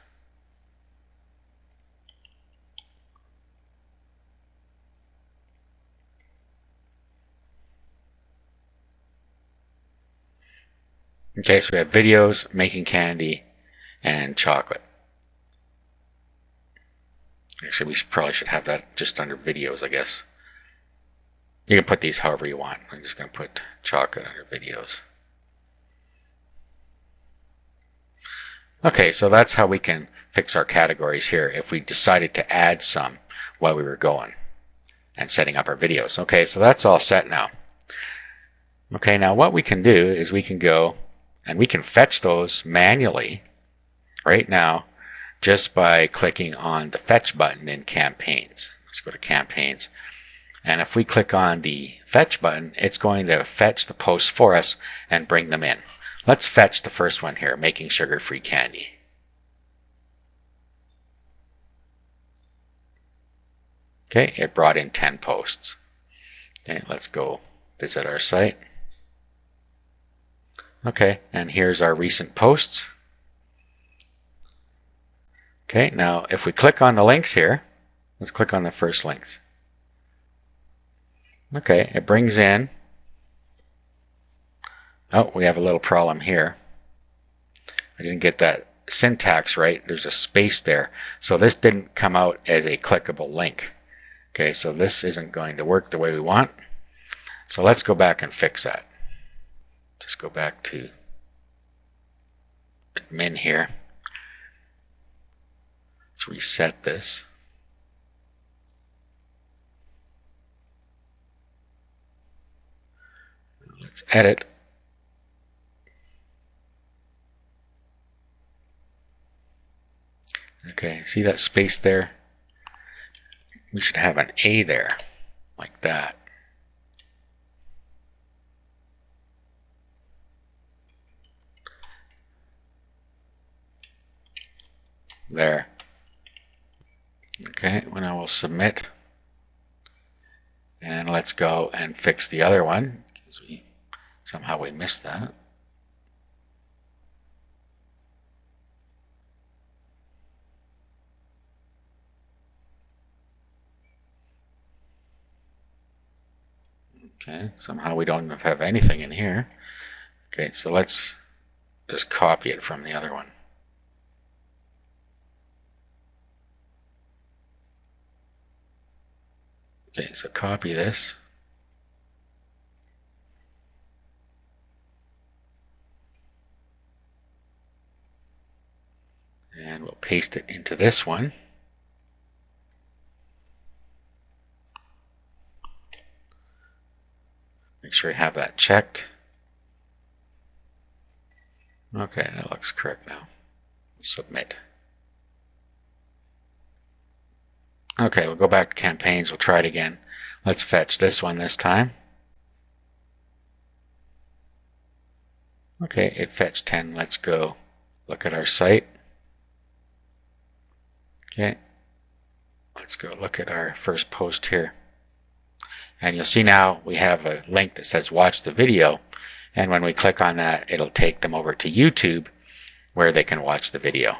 Okay, so we have videos, making candy, and chocolate. Actually, probably should have that just under videos, I guess. You can put these however you want. I'm just going to put chocolate under videos. Okay, so that's how we can fix our categories here if we decided to add some while we were going and setting up our videos. Okay, so that's all set now. Okay, now what we can do is we can go and we can fetch those manually right now just by clicking on the fetch button in campaigns. Let's go to campaigns. And if we click on the fetch button, it's going to fetch the posts for us and bring them in. Let's fetch the first one here, making sugar-free candy. Okay, it brought in 10 posts. Okay, let's go visit our site. Okay, and here's our recent posts. Okay, now if we click on the links here, let's click on the first links. Okay, it brings in, oh, we have a little problem here. I didn't get that syntax right. There's a space there. So this didn't come out as a clickable link. Okay, so this isn't going to work the way we want. So let's go back and fix that. Just go back to admin here. Let's reset this. Let's edit. Okay, see that space there? We should have an A there, like that. There. Okay, well, now we'll submit. And let's go and fix the other one, because somehow we missed that. Okay, somehow we don't have anything in here. Okay, so let's just copy it from the other one. Okay, so copy this. And we'll paste it into this one. Make sure you have that checked. Okay, that looks correct now. Submit. Okay, we'll go back to campaigns. We'll try it again. Let's fetch this one this time. Okay, it fetched 10. Let's go look at our site. Okay, let's go look at our first post here. And you'll see now we have a link that says watch the video. And when we click on that, it'll take them over to YouTube where they can watch the video.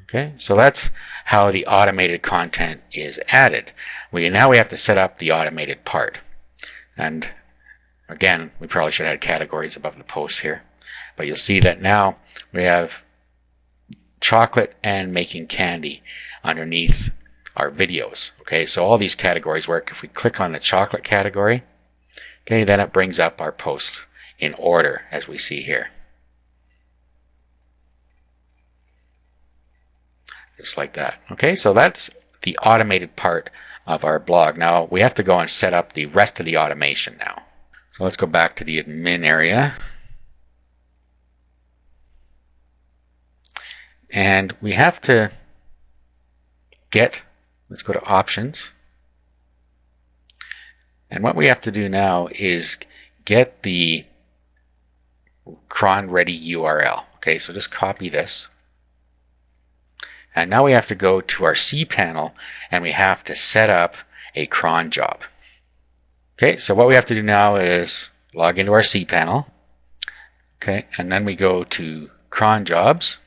Okay, so that's how the automated content is added. Now we have to set up the automated part. And again, we probably should have had categories above the post here. But you'll see that now we have chocolate and making candy underneath our videos. Okay, so all these categories work. If we click on the chocolate category, okay, then it brings up our post in order as we see here. Just like that. Okay, so that's the automated part of our blog. Now we have to go and set up the rest of the automation now. So let's go back to the admin area. And we have to let's go to options. And what we have to do now is get the cron ready URL. Okay, so just copy this. And now we have to go to our cPanel and we have to set up a cron job. Okay, so what we have to do now is log into our cPanel. Okay, and then we go to cron jobs.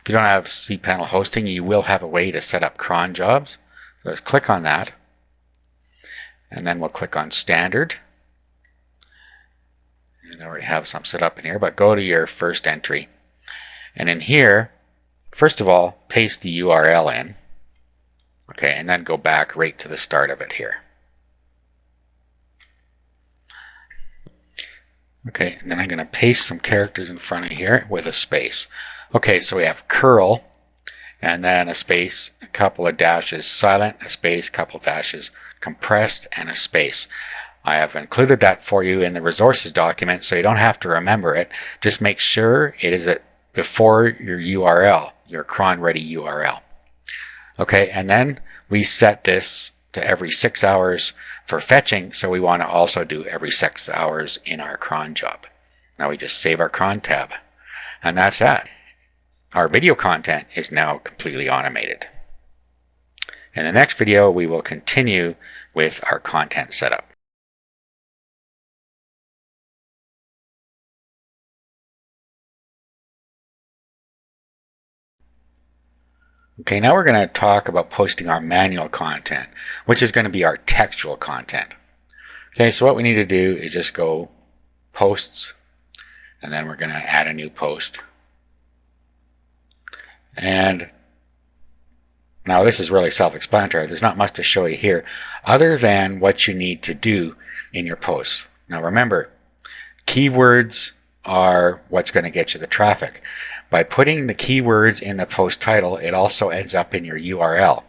If you don't have cPanel hosting, you will have a way to set up cron jobs. So let's click on that. And then we'll click on standard. And I already have some set up in here, but go to your first entry. And in here, first of all, paste the URL in. Okay, and then go back right to the start of it here. Okay, and then I'm going to paste some characters in front of here with a space. Okay, so we have curl, and then a space, a couple of dashes silent, a space, couple dashes compressed, and a space. I have included that for you in the resources document, so you don't have to remember it. Just make sure it is before your URL, your cron ready URL. Okay, and then we set this to every 6 hours for fetching, so we want to also do every 6 hours in our cron job. Now we just save our cron tab, and that's that. our video content is now completely automated. In the next video, we will continue with our content setup. Okay, now we're going to talk about posting our manual content, which is going to be our textual content. Okay, so what we need to do is just go posts, and then we're going to add a new post. And now this is really self-explanatory. There's not much to show you here other than what you need to do in your posts. Now remember, keywords are what's going to get you the traffic. By putting the keywords in the post title, it also ends up in your URL.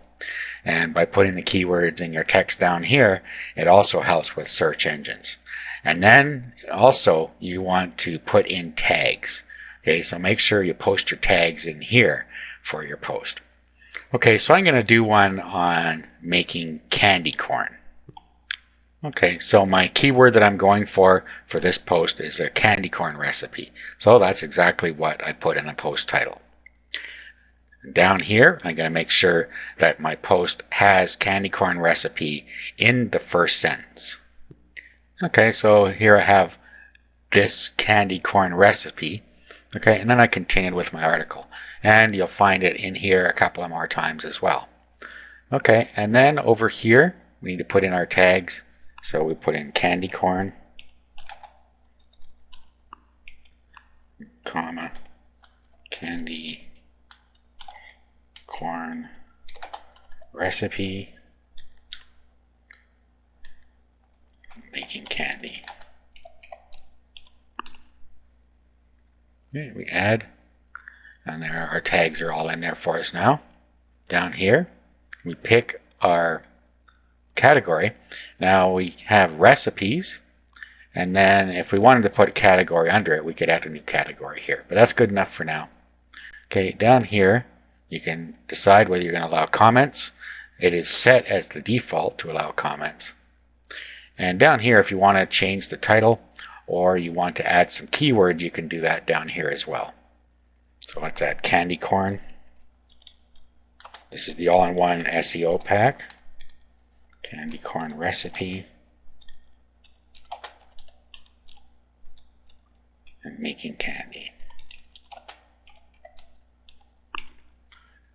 And by putting the keywords in your text down here, it also helps with search engines. And then also you want to put in tags. Okay, so make sure you post your tags in here for your post. Okay, so I'm going to do one on making candy corn. Okay, so my keyword that I'm going for this post is a candy corn recipe. So that's exactly what I put in the post title. Down here, I'm going to make sure that my post has candy corn recipe in the first sentence. Okay, so here I have this candy corn recipe. Okay, and then I continue with my article. And you'll find it in here a couple of more times as well. Okay, and then over here, we need to put in our tags. So we put in candy corn, comma, candy corn recipe, making candy. Okay, we add, and there our tags are all in there for us now. Down here, we pick our category. Now we have recipes, and then if we wanted to put a category under it, we could add a new category here, but that's good enough for now. Okay, down here you can decide whether you're going to allow comments. It is set as the default to allow comments. And down here, if you want to change the title or you want to add some keyword, you can do that down here as well. So let's add candy corn. This is the all-in-one SEO pack. Candy corn recipe and making candy.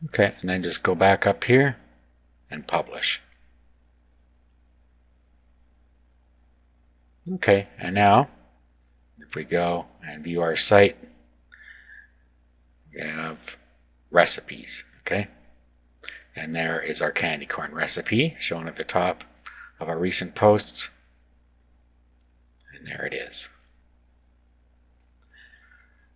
Okay, and then just go back up here and publish. Okay, and now if we go and view our site, we have recipes. Okay. And there is our candy corn recipe shown at the top of our recent posts. And there it is.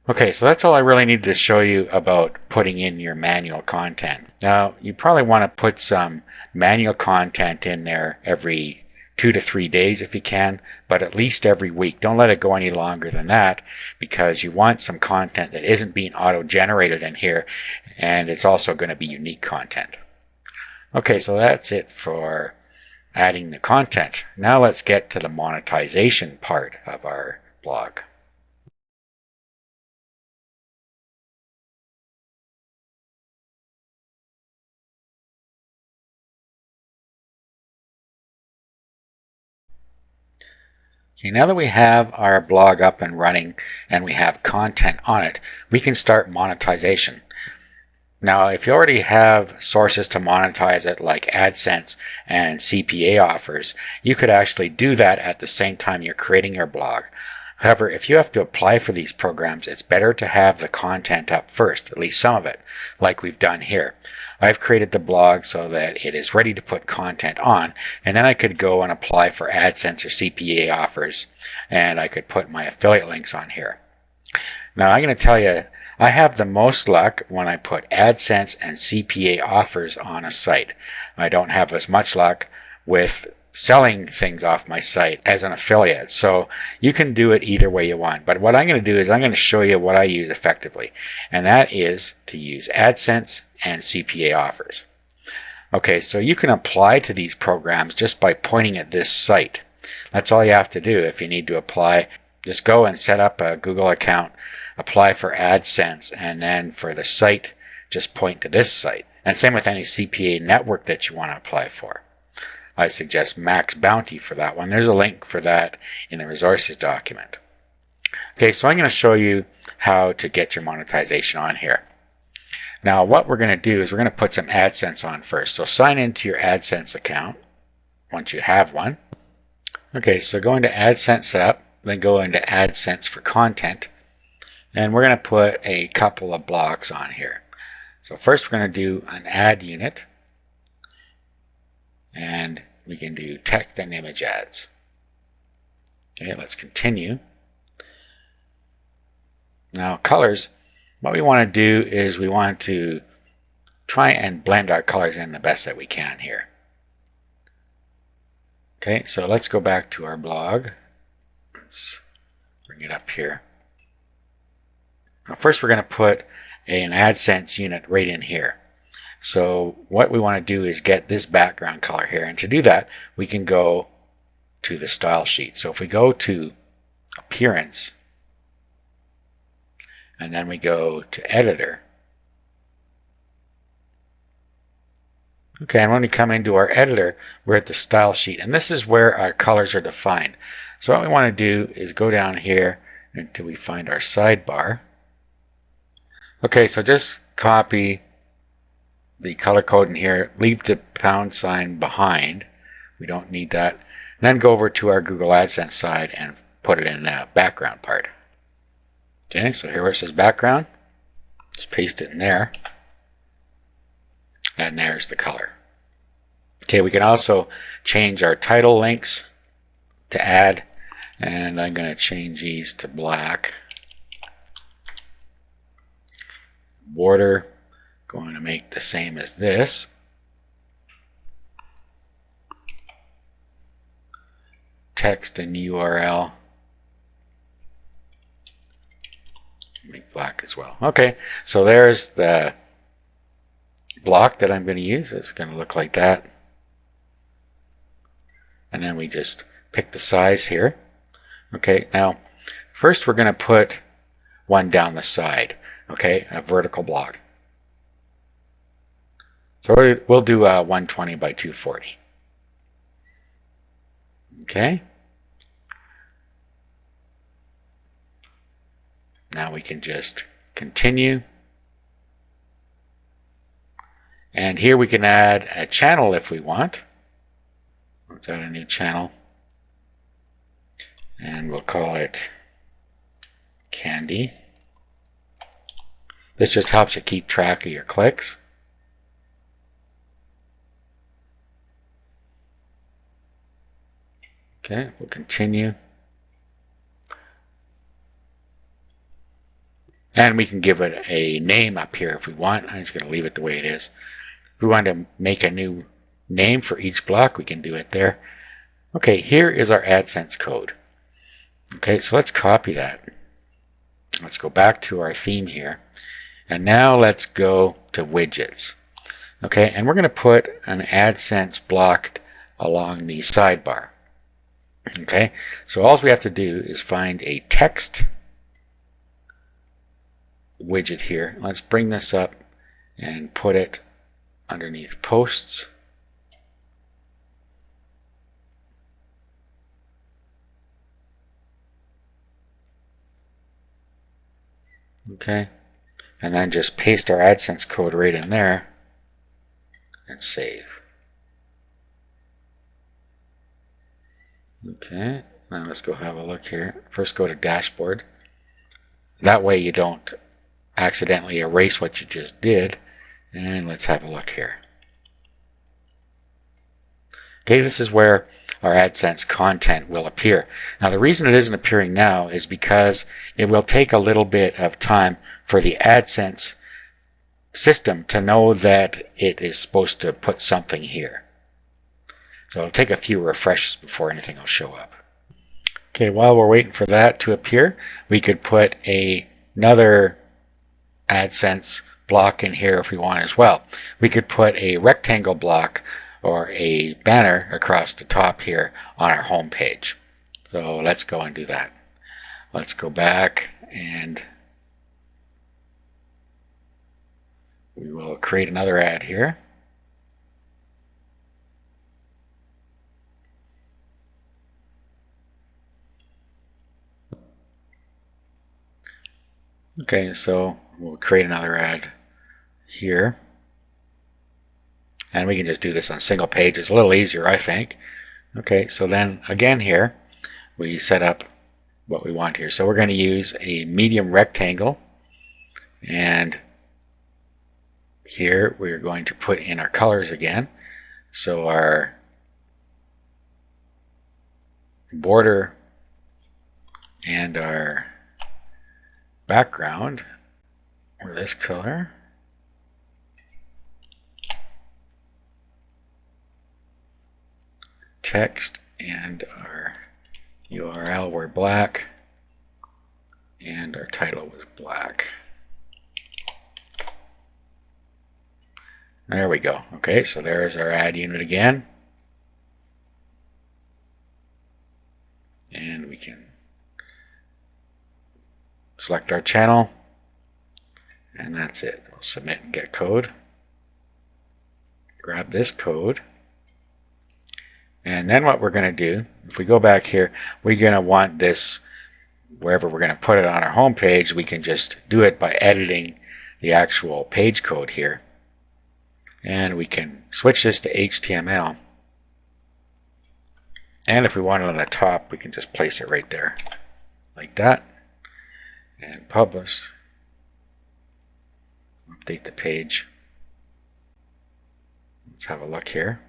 Okay, so that's all I really needed to show you about putting in your manual content. Now, you probably want to put some manual content in there every 2 to 3 days if you can, but at least every week. Don't let it go any longer than that, because you want some content that isn't being auto-generated in here, and it's also going to be unique content. Okay, so that's it for adding the content. Now let's get to the monetization part of our blog. Okay, now that we have our blog up and running and we have content on it, we can start monetization. Now, if you already have sources to monetize it like AdSense and CPA offers, you could actually do that at the same time you're creating your blog. However, if you have to apply for these programs, it's better to have the content up first, at least some of it, like we've done here. I've created the blog so that it is ready to put content on, and then I could go and apply for AdSense or CPA offers, and I could put my affiliate links on here. Now, I'm going to tell you, I have the most luck when I put AdSense and CPA offers on a site. I don't have as much luck with selling things off my site as an affiliate. So you can do it either way you want. But what I'm going to do is I'm going to show you what I use effectively. And that is to use AdSense and CPA offers. Okay, so you can apply to these programs just by pointing at this site. That's all you have to do if you need to apply. Just go and set up a Google account, apply for AdSense, and then for the site, just point to this site. And same with any CPA network that you want to apply for. I suggest Max Bounty for that one. There's a link for that in the resources document. Okay, so I'm going to show you how to get your monetization on here. Now what we're going to do is we're going to put some AdSense on first. So sign into your AdSense account once you have one. Okay, so go into AdSense setup, then go into AdSense for content, and we're going to put a couple of blocks on here. So first we're going to do an ad unit, and we can do text and image ads. Okay, let's continue. Now colors, what we want to do is we want to try and blend our colors in the best that we can here. Okay, so let's go back to our blog. Let's bring it up here. Now first we're going to put an AdSense unit right in here. So what we want to do is get this background color here, and to do that we can go to the style sheet. So if we go to appearance and then we go to editor, okay, and when we come into our editor, we're at the style sheet, and this is where our colors are defined. So what we want to do is go down here until we find our sidebar. Okay, so just copy the color code in here, leave the pound sign behind, we don't need that, then go over to our Google AdSense side and put it in the background part. Okay, so here where it says background, just paste it in there, and there's the color. Okay, we can also change our title links to add, and I'm going to change these to black. Border, going to make the same as this. Text and URL, make black as well. Okay, so there's the block that I'm going to use. It's going to look like that. And then we just pick the size here. Okay, now first we're going to put one down the side. Okay, a vertical block. So we'll do 120 by 240. Okay. Now we can just continue. And here we can add a channel if we want. Let's add a new channel. And we'll call it Candy. This just helps you keep track of your clicks. Okay, we'll continue. And we can give it a name up here if we want. I'm just going to leave it the way it is. If we want to make a new name for each block, we can do it there. Okay, here is our AdSense code. Okay, so let's copy that. Let's go back to our theme here. And now let's go to widgets. Okay, and we're going to put an AdSense block along the sidebar. Okay, so all we have to do is find a text widget here. Let's bring this up and put it underneath posts. Okay, and then just paste our AdSense code right in there and save. Okay, now let's go have a look here. First go to dashboard. That way you don't accidentally erase what you just did. And let's have a look here. Okay, this is where our AdSense content will appear. Now the reason it isn't appearing now is because it will take a little bit of time for the AdSense system to know that it is supposed to put something here. So it'll take a few refreshes before anything will show up. Okay, while we're waiting for that to appear, we could put another AdSense block in here if we want as well. We could put a rectangle block or a banner across the top here on our home page. So let's go and do that. Let's go back and we will create another ad here. Okay, so we'll create another ad here. And we can just do this on single page. It's a little easier, I think. Okay, so then again here, we set up what we want here. So we're going to use a medium rectangle. And here we're going to put in our colors again. So our border and our background were this color. Text and our URL were black, and our title was black. There we go. Okay, so there's our ad unit again. And we can select our channel, and that's it. We'll submit and get code. Grab this code. And then what we're going to do, if we go back here, we're going to want this, wherever we're going to put it on our home page, we can just do it by editing the actual page code here. And we can switch this to HTML. And if we want it on the top, we can just place it right there, like that. And publish. Update the page. Let's have a look here.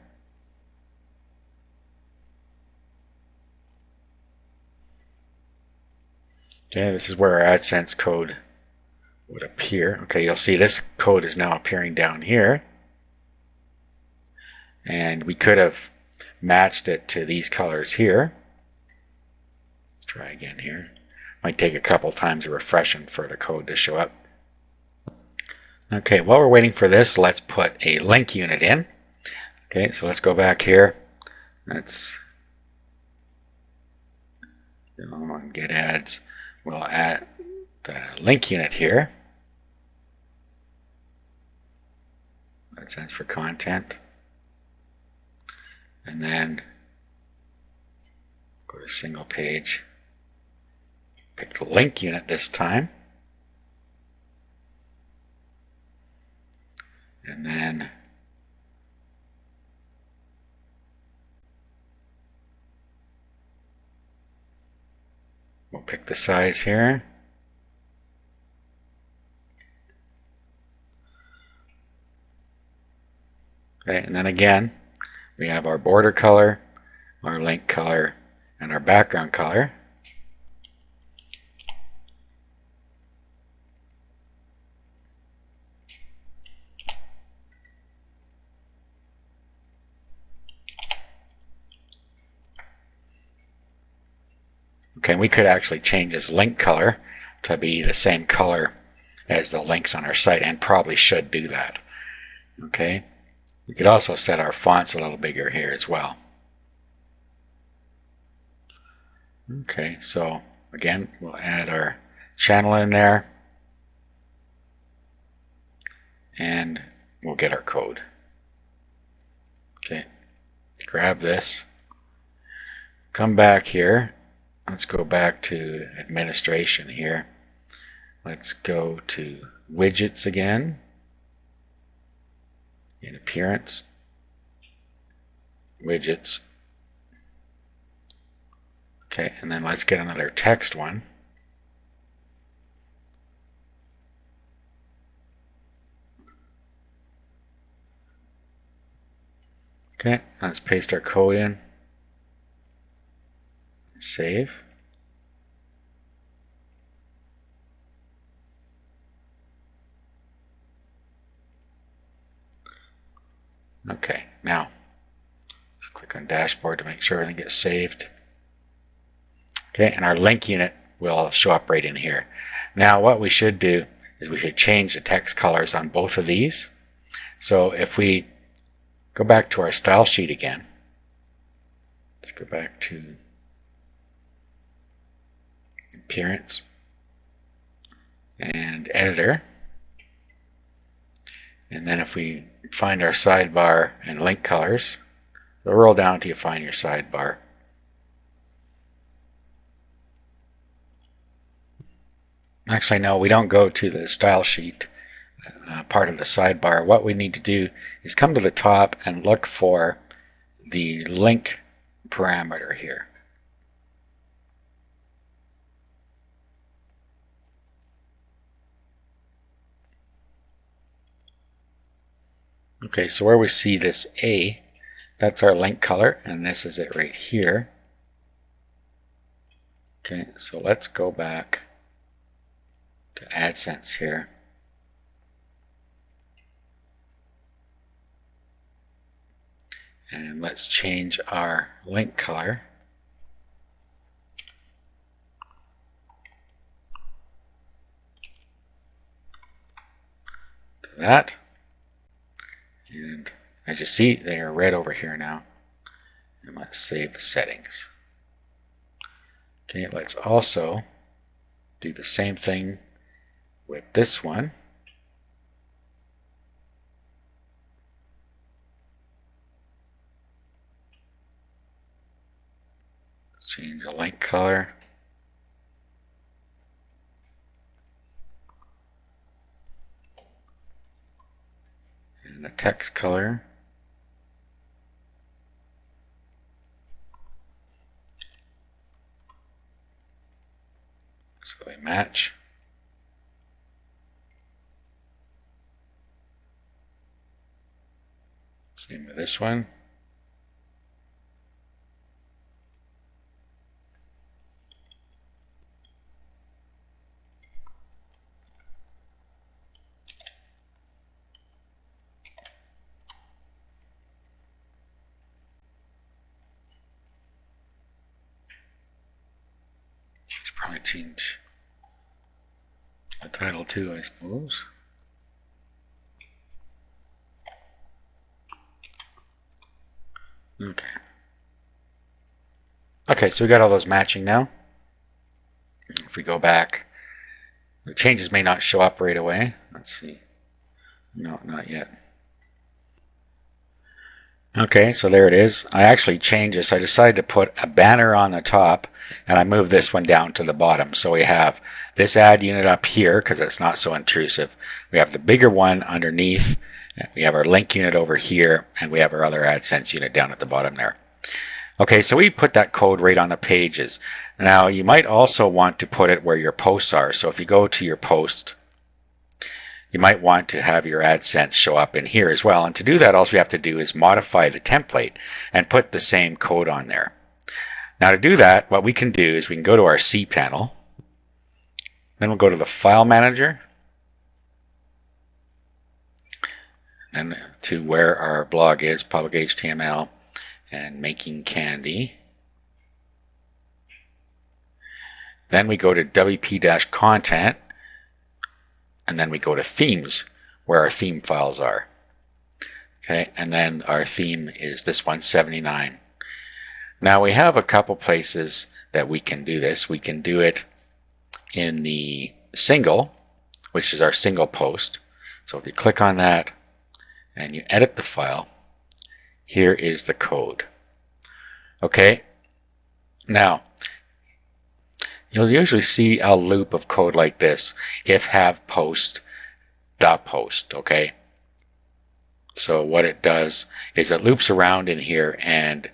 Okay, this is where our AdSense code would appear. Okay, you'll see this code is now appearing down here. And we could have matched it to these colors here. Let's try again here. Might take a couple times of refreshing for the code to show up. Okay, while we're waiting for this, let's put a link unit in. Okay, so let's go back here. Let's get ads. We'll add the link unit here. AdSense for content. And then go to single page. Pick the link unit this time. And then we'll pick the size here. Okay, and then again, we have our border color, our link color, and our background color. Okay, we could actually change this link color to be the same color as the links on our site, and probably should do that. Okay, we could also set our fonts a little bigger here as well. Okay, so again, we'll add our channel in there, and we'll get our code. Okay, grab this, come back here. Let's go back to administration here. Let's go to widgets again. In appearance, widgets. Okay, and then let's get another text one. Okay, let's paste our code in. Save. Okay, now let's click on dashboard to make sure everything gets saved. Okay, and our link unit will show up right in here. Now what we should do is we should change the text colors on both of these. So if we go back to our style sheet again, let's go back to appearance, and editor. And then if we find our sidebar and link colors, so roll down till you find your sidebar. Actually, no, we don't go to the style sheet part of the sidebar. What we need to do is come to the top and look for the link parameter here. Okay, so where we see this A, that's our link color, and this is it right here. Okay, so let's go back to AdSense here. And let's change our link color to that. And as you see, they are red over here now. And let's save the settings. Okay, let's also do the same thing with this one. Change the link color. And the text color. So they match. Same with this one. Should probably change the title too, I suppose. Okay. Okay, so we got all those matching now. If we go back, the changes may not show up right away. Let's see. No, not yet. Okay, so there it is. I actually changed this. I decided to put a banner on the top, and I moved this one down to the bottom. So we have this ad unit up here because it's not so intrusive. We have the bigger one underneath. We have our link unit over here, and we have our other AdSense unit down at the bottom there. Okay, so we put that code right on the pages. Now, you might also want to put it where your posts are. So if you go to your post, you might want to have your AdSense show up in here as well. And to do that, all we have to do is modify the template and put the same code on there. Now to do that, what we can do is we can go to our cPanel. Then we'll go to the File Manager. And to where our blog is, public HTML, and making candy. Then we go to WP-content, and then we go to themes, where our theme files are. Okay, and then our theme is this one, 79. Now we have a couple places that we can do this. We can do it in the single, which is our single post. So if you click on that and you edit the file, here is the code. Okay, now you'll usually see a loop of code like this if have post dot post. Okay, so what it does is it loops around in here and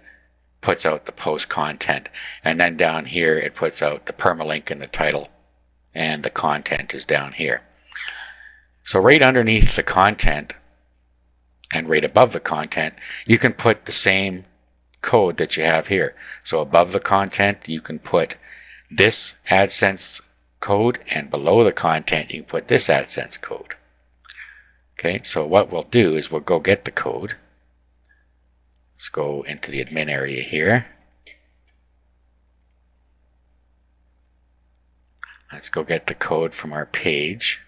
puts out the post content, and then down here it puts out the permalink in the title, and the content is down here. So right underneath the content and right above the content, you can put the same code that you have here. So above the content, you can put this AdSense code, and below the content, you can put this AdSense code. Okay, so what we'll do is we'll go get the code. Let's go into the admin area here. Let's go get the code from our page.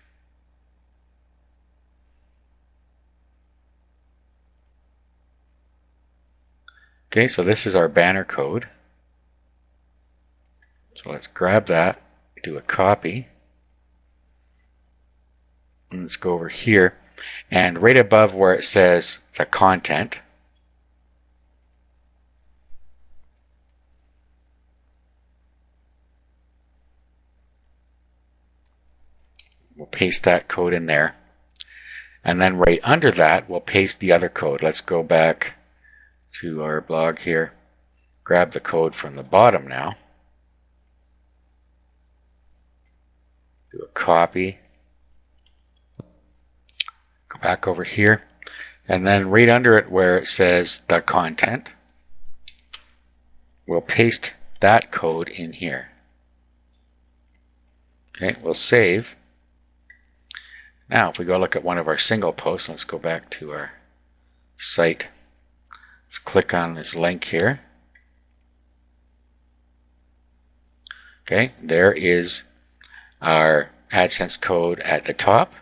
Okay, so this is our banner code. So let's grab that do a copy. And let's go over here, and right above where it says the content, we'll paste that code in there. And then right under that, we'll paste the other code. Let's go back to our blog here. Grab the code from the bottom now. Do a copy. Go back over here. And then right under it where it says the content, we'll paste that code in here. Okay, we'll save. Now, if we go look at one of our single posts, let's go back to our site. Let's click on this link here. Okay, there is our AdSense code at the top.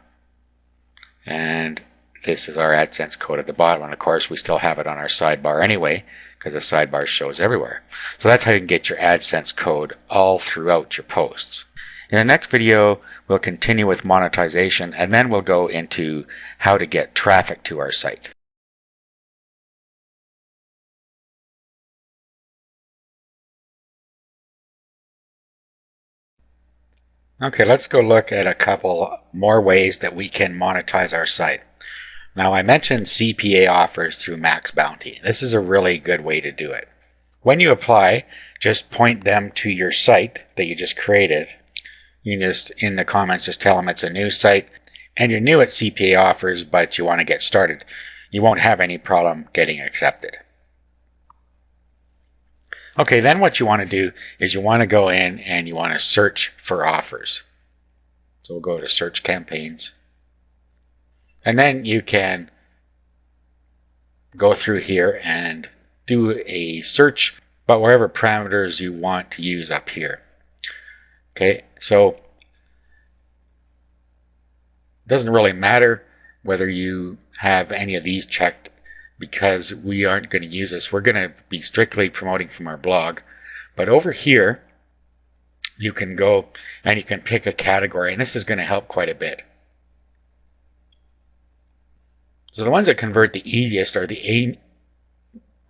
And this is our AdSense code at the bottom. And of course, we still have it on our sidebar anyway, because the sidebar shows everywhere. So that's how you can get your AdSense code all throughout your posts. In the next video, we'll continue with monetization, and then we'll go into how to get traffic to our site. Okay, let's go look at a couple more ways that we can monetize our site. Now, I mentioned CPA offers through Max Bounty. This is a really good way to do it. When you apply, just point them to your site that you just created. You can just, in the comments, just tell them it's a new site and you're new at CPA offers, but you want to get started. You won't have any problem getting accepted. Okay, then what you want to do is you want to go in and you want to search for offers. So we'll go to search campaigns. And then you can go through here and do a search, but wherever parameters you want to use up here. Okay, so it doesn't really matter whether you have any of these checked because we aren't going to use this. We're going to be strictly promoting from our blog. But over here, you can go and you can pick a category, and this is going to help quite a bit. So the ones that convert the easiest are the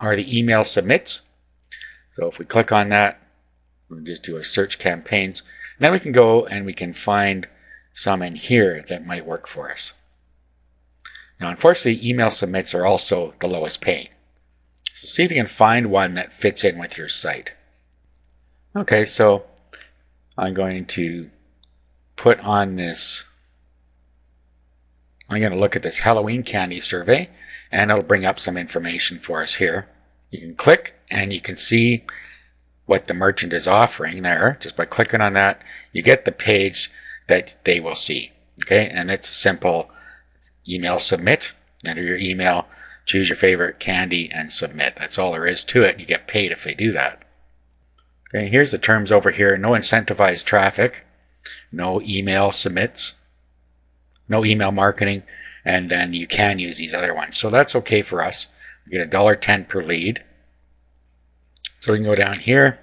email submits. So if we click on that, we'll just do a search campaigns. Then we can go and we can find some in here that might work for us. Now, unfortunately, email submits are also the lowest paying. So see if you can find one that fits in with your site. Okay, so I'm going to put on this. I'm going to look at this Halloween candy survey, and it'll bring up some information for us here. You can click and you can see what the merchant is offering there. Just by clicking on that, you get the page that they will see. Okay, and it's a simple email submit. Enter your email, choose your favorite candy, and submit. That's all there is to it. You get paid if they do that. Okay, here's the terms over here. No incentivized traffic, no email submits, no email marketing, and then you can use these other ones. So that's okay for us. We get $1.10 per lead. So we can go down here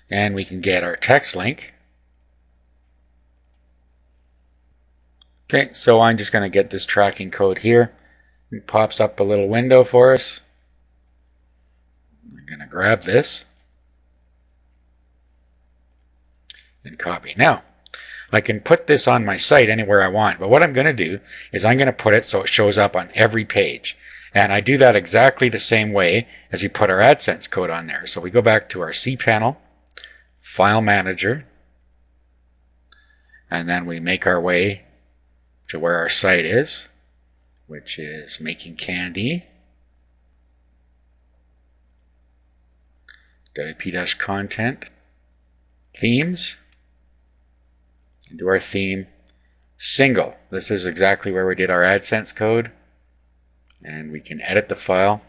and we can get our text link. Okay, so I'm just going to get this tracking code here. It pops up a little window for us. I'm going to grab this and copy. Now, I can put this on my site anywhere I want, but what I'm going to do is I'm going to put it so it shows up on every page. And I do that exactly the same way as we put our AdSense code on there. So we go back to our cPanel, File Manager, and then we make our way to where our site is, which is making candy. WP-content, themes, and do our theme single. This is exactly where we did our AdSense code, and we can edit the file.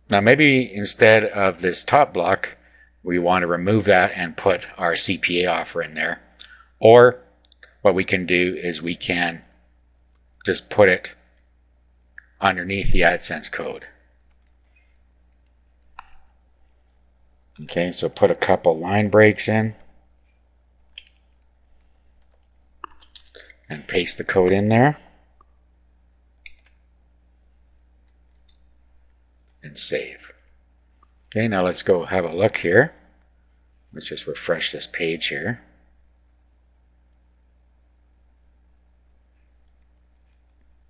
Now maybe instead of this top block, we want to remove that and put our CPA offer in there. Or what we can do is we can just put it underneath the AdSense code. Okay, so put a couple line breaks in. and paste the code in there and save. Okay, now let's go have a look here. Let's just refresh this page here.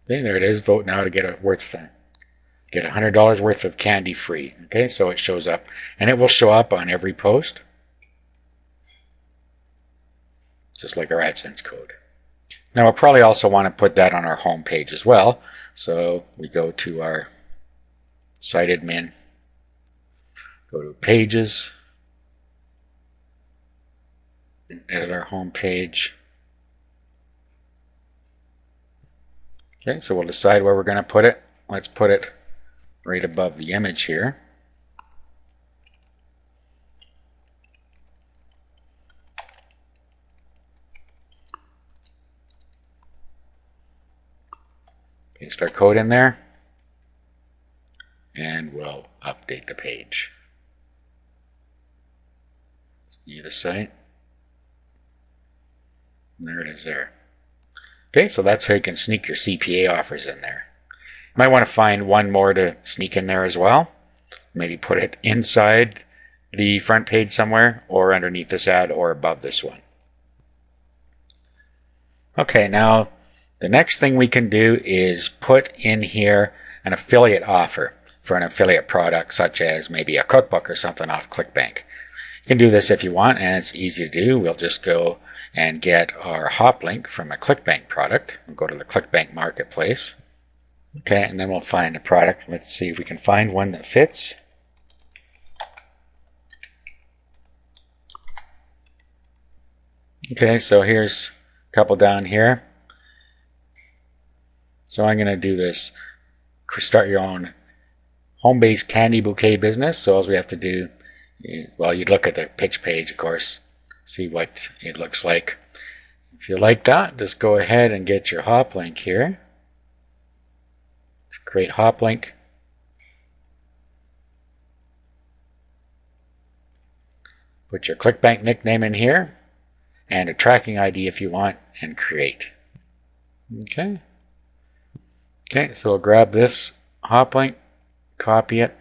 Okay, there it is. Vote now to get $100 worth of candy free. Okay, so it shows up, and it will show up on every post, just like our AdSense code. Now we'll probably also want to put that on our home page as well. So we go to our site admin, go to pages, and edit our home page. Okay, so we'll decide where we're going to put it. Let's put it right above the image here. Paste our code in there, and we'll update the page. View the site. And there it is there. Okay, so that's how you can sneak your CPA offers in there. You might want to find one more to sneak in there as well. Maybe put it inside the front page somewhere, or underneath this ad, or above this one. Okay, now the next thing we can do is put in here an affiliate offer for an affiliate product, such as maybe a cookbook or something off ClickBank. You can do this if you want, and it's easy to do. We'll just go and get our hop link from a ClickBank product. We'll go to the ClickBank marketplace. Okay, and then we'll find a product. Let's see if we can find one that fits. Okay, so here's a couple down here. So I'm going to do this, start your own home-based candy bouquet business. So all we have to do, well, you'd look at the pitch page, of course, see what it looks like. If you like that, just go ahead and get your hop link here. Create hop link. Put your ClickBank nickname in here and a tracking ID if you want, and create. Okay. Okay, so we'll grab this hop link, copy it,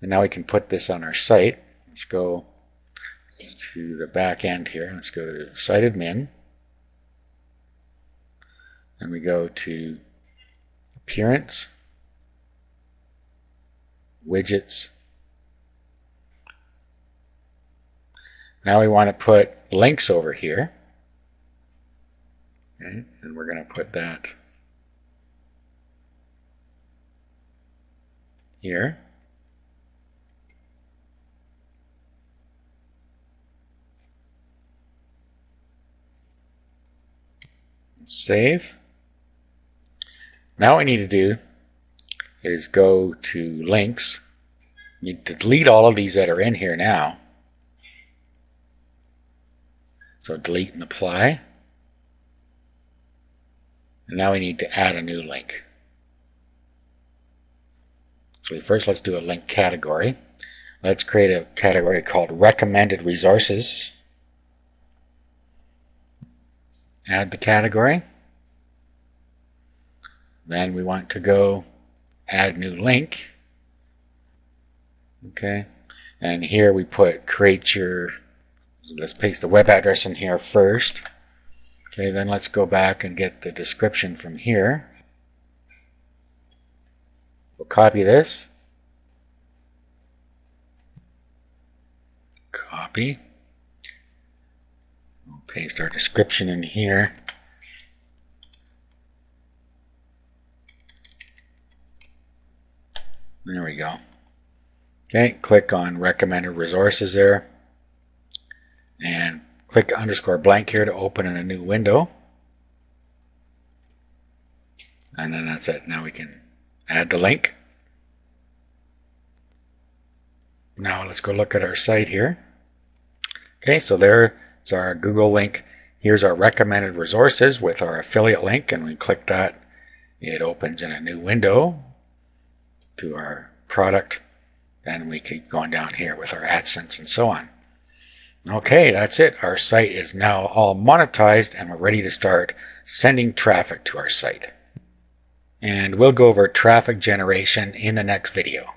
and now we can put this on our site. Let's go to the back end here. Let's go to site admin. And we go to appearance, widgets. Now we want to put links over here. Okay, and we're going to put that here. Save. Now what we need to do is go to links. You need to delete all of these that are in here now. So delete and apply. And now we need to add a new link. So first let's do a link category. Let's create a category called recommended resources. Add the category. Then we want to go add new link. Okay. And here we put create your, let's paste the web address in here first. Okay, then let's go back and get the description from here. We'll copy this. Copy. We'll paste our description in here. There we go. Okay, click on recommended resources there. And click _blank here to open in a new window. And then that's it. Now we can add the link. Now let's go look at our site here. Okay, so there's our Google link. Here's our recommended resources with our affiliate link, and we click that. It opens in a new window to our product. Then we keep going down here with our AdSense and so on. Okay, that's it. Our site is now all monetized and we're ready to start sending traffic to our site. And we'll go over traffic generation in the next video.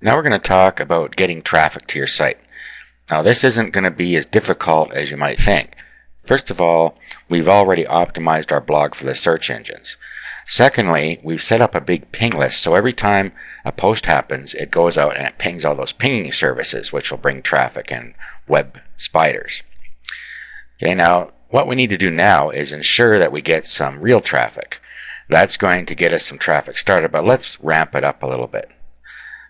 Now we're going to talk about getting traffic to your site. Now this isn't going to be as difficult as you might think. First of all, we've already optimized our blog for the search engines. Secondly, we've set up a big ping list, so every time a post happens, it goes out and it pings all those pinging services, which will bring traffic and web spiders. Okay, now what we need to do now is ensure that we get some real traffic. That's going to get us some traffic started, but let's ramp it up a little bit.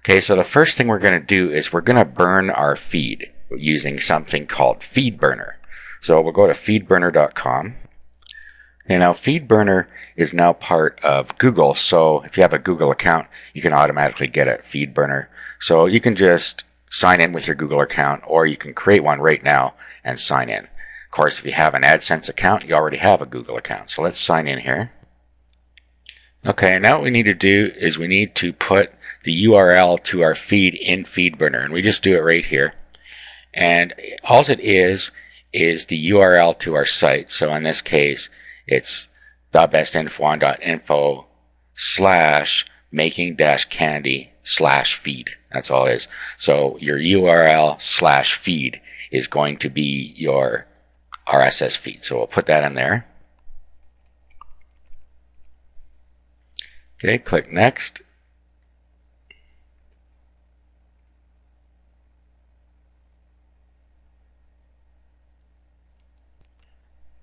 Okay, so the first thing we're going to do is we're going to burn our feed using something called FeedBurner. So we'll go to feedburner.com. And now FeedBurner is now part of Google, so if you have a Google account, you can automatically get it, FeedBurner. So you can just sign in with your Google account, or you can create one right now and sign in. Of course, if you have an AdSense account, you already have a Google account. So let's sign in here. Okay, now what we need to do is we need to put the URL to our feed in FeedBurner, and we just do it right here. And all it is the URL to our site. So in this case, it's thebestinfo.info/making-candy/feed. That's all it is. So your URL/feed is going to be your RSS feed. So we'll put that in there. Okay, click next.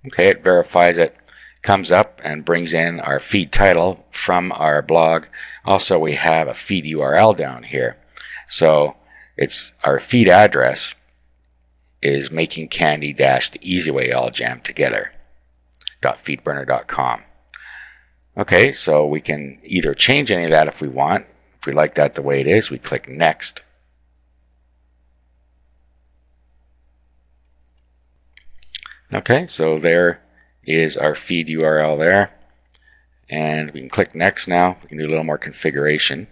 Okay, it verifies it, comes up and brings in our feed title from our blog. Also, we have a feed URL down here. So it's our feed address is making candy the easy way all jammed together .feedburner.com. Okay, so we can either change any of that if we want. If we like that the way it is, we click next. Okay, so there is our feed URL there. And we can click next now. We can do a little more configuration.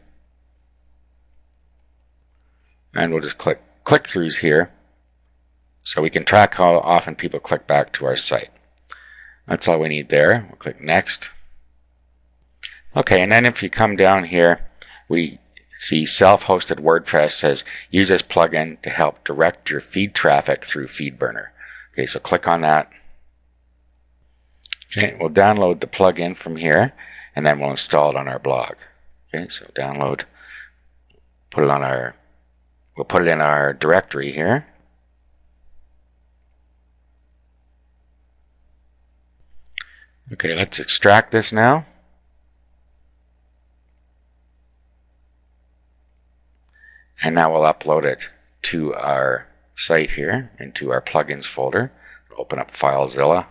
And we'll just click click-throughs here so we can track how often people click back to our site. That's all we need there. We'll click next. Okay, and then if you come down here, we see self-hosted WordPress says use this plugin to help direct your feed traffic through FeedBurner. Okay, so click on that. Okay, we'll download the plugin from here, and then we'll install it on our blog. Okay, so download, we'll put it in our directory here. Okay, let's extract this now. And now we'll upload it to our site here, into our plugins folder. Open up FileZilla.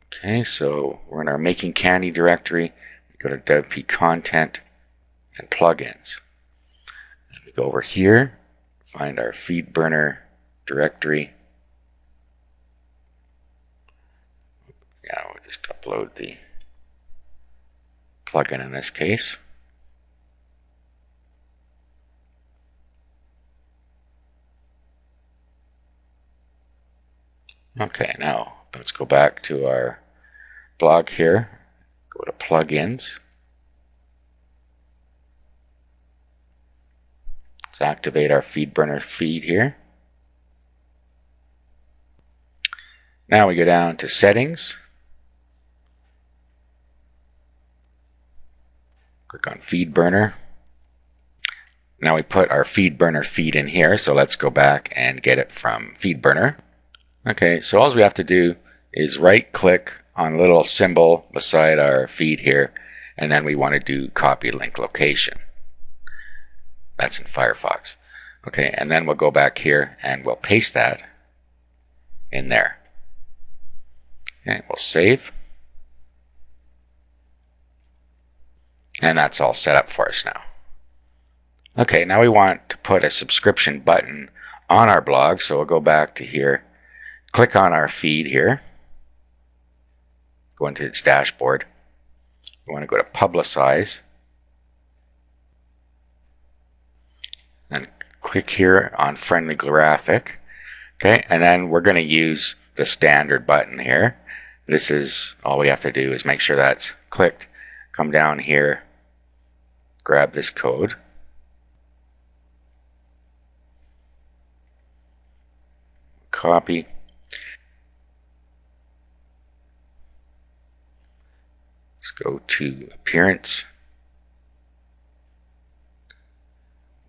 Okay, so we're in our Making Candy directory. We go to WP Content and Plugins. And we go over here, find our FeedBurner directory. Yeah, we'll just upload the plugin in this case. Okay, now let's go back to our blog here. Go to plugins. Let's activate our FeedBurner feed here. Now we go down to settings. Click on FeedBurner. Now we put our FeedBurner feed in here, so let's go back and get it from FeedBurner. Okay, so all we have to do is right click on a little symbol beside our feed here, and then we want to do copy link location. That's in Firefox. Okay, and then we'll go back here and we'll paste that in there. Okay, we'll save. And that's all set up for us now. Okay, now we want to put a subscription button on our blog, so we'll go back to here, click on our feed here, go into its dashboard. We want to go to publicize, and click here on friendly graphic. Okay, and then we're going to use the standard button here. This is all we have to do is make sure that's clicked. Come down here, grab this code, copy, let's go to appearance,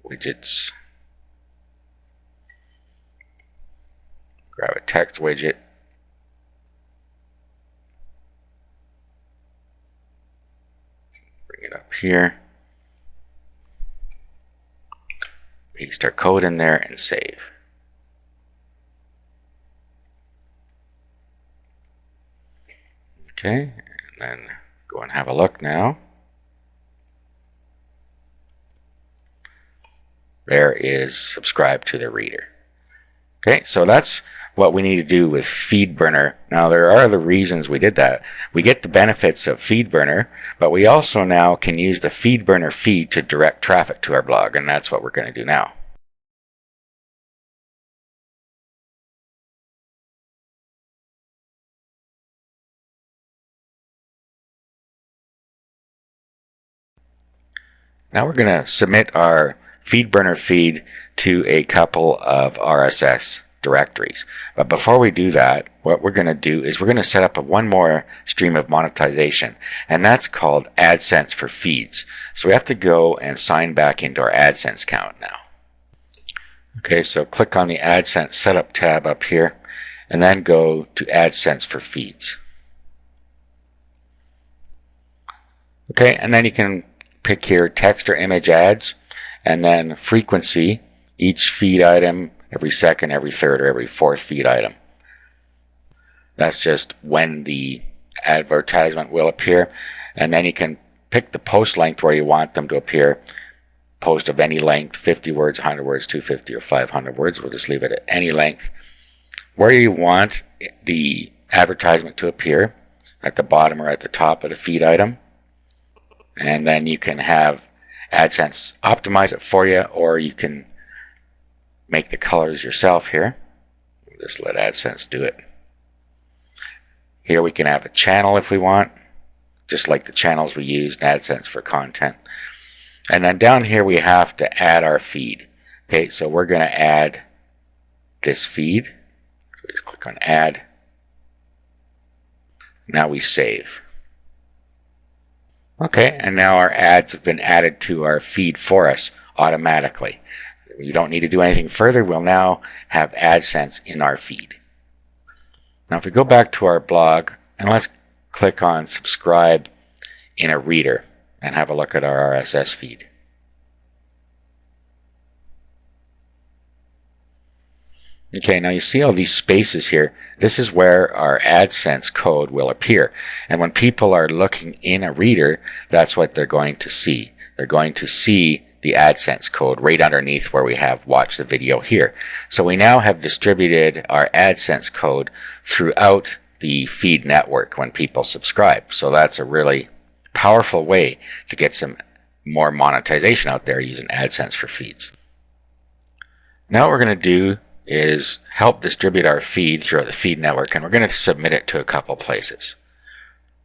widgets, grab a text widget, bring it up here, paste our code in there and save. Okay, and then go and have a look now. There is subscribe to the reader. Okay, so that's what we need to do with FeedBurner. Now there are other reasons we did that. We get the benefits of FeedBurner, but we also now can use the FeedBurner feed to direct traffic to our blog, and that's what we're going to do now. Now we're going to submit our FeedBurner feed to a couple of RSS directories. But before we do that, what we're going to do is we're going to set up one more stream of monetization, and that's called AdSense for feeds. So we have to go and sign back into our AdSense account now. Okay, so click on the AdSense Setup tab up here, and then go to AdSense for feeds. Okay, and then you can pick here text or image ads, and then frequency, each feed item, every second, every third, or every fourth feed item. That's just when the advertisement will appear. And then you can pick the post length where you want them to appear. Post of any length, 50 words, 100 words, 250, or 500 words. We'll just leave it at any length. Where you want the advertisement to appear, at the bottom or at the top of the feed item. And then you can have AdSense optimize it for you, or you can make the colors yourself here. Just let AdSense do it. Here we can have a channel if we want, just like the channels we used in AdSense for content. And then down here we have to add our feed. Okay, so we're going to add this feed. So we just click on Add. Now we save. Okay, and now our ads have been added to our feed for us automatically. You don't need to do anything further. We'll now have AdSense in our feed. Now if we go back to our blog, and let's click on subscribe in a reader and have a look at our RSS feed. Okay, now you see all these spaces here. This is where our AdSense code will appear. And when people are looking in a reader, that's what they're going to see. They're going to see the AdSense code right underneath where we have watch the video here. So we now have distributed our AdSense code throughout the feed network when people subscribe. So that's a really powerful way to get some more monetization out there using AdSense for feeds. Now what we're going to do is help distribute our feed throughout the feed network, and we're going to submit it to a couple places.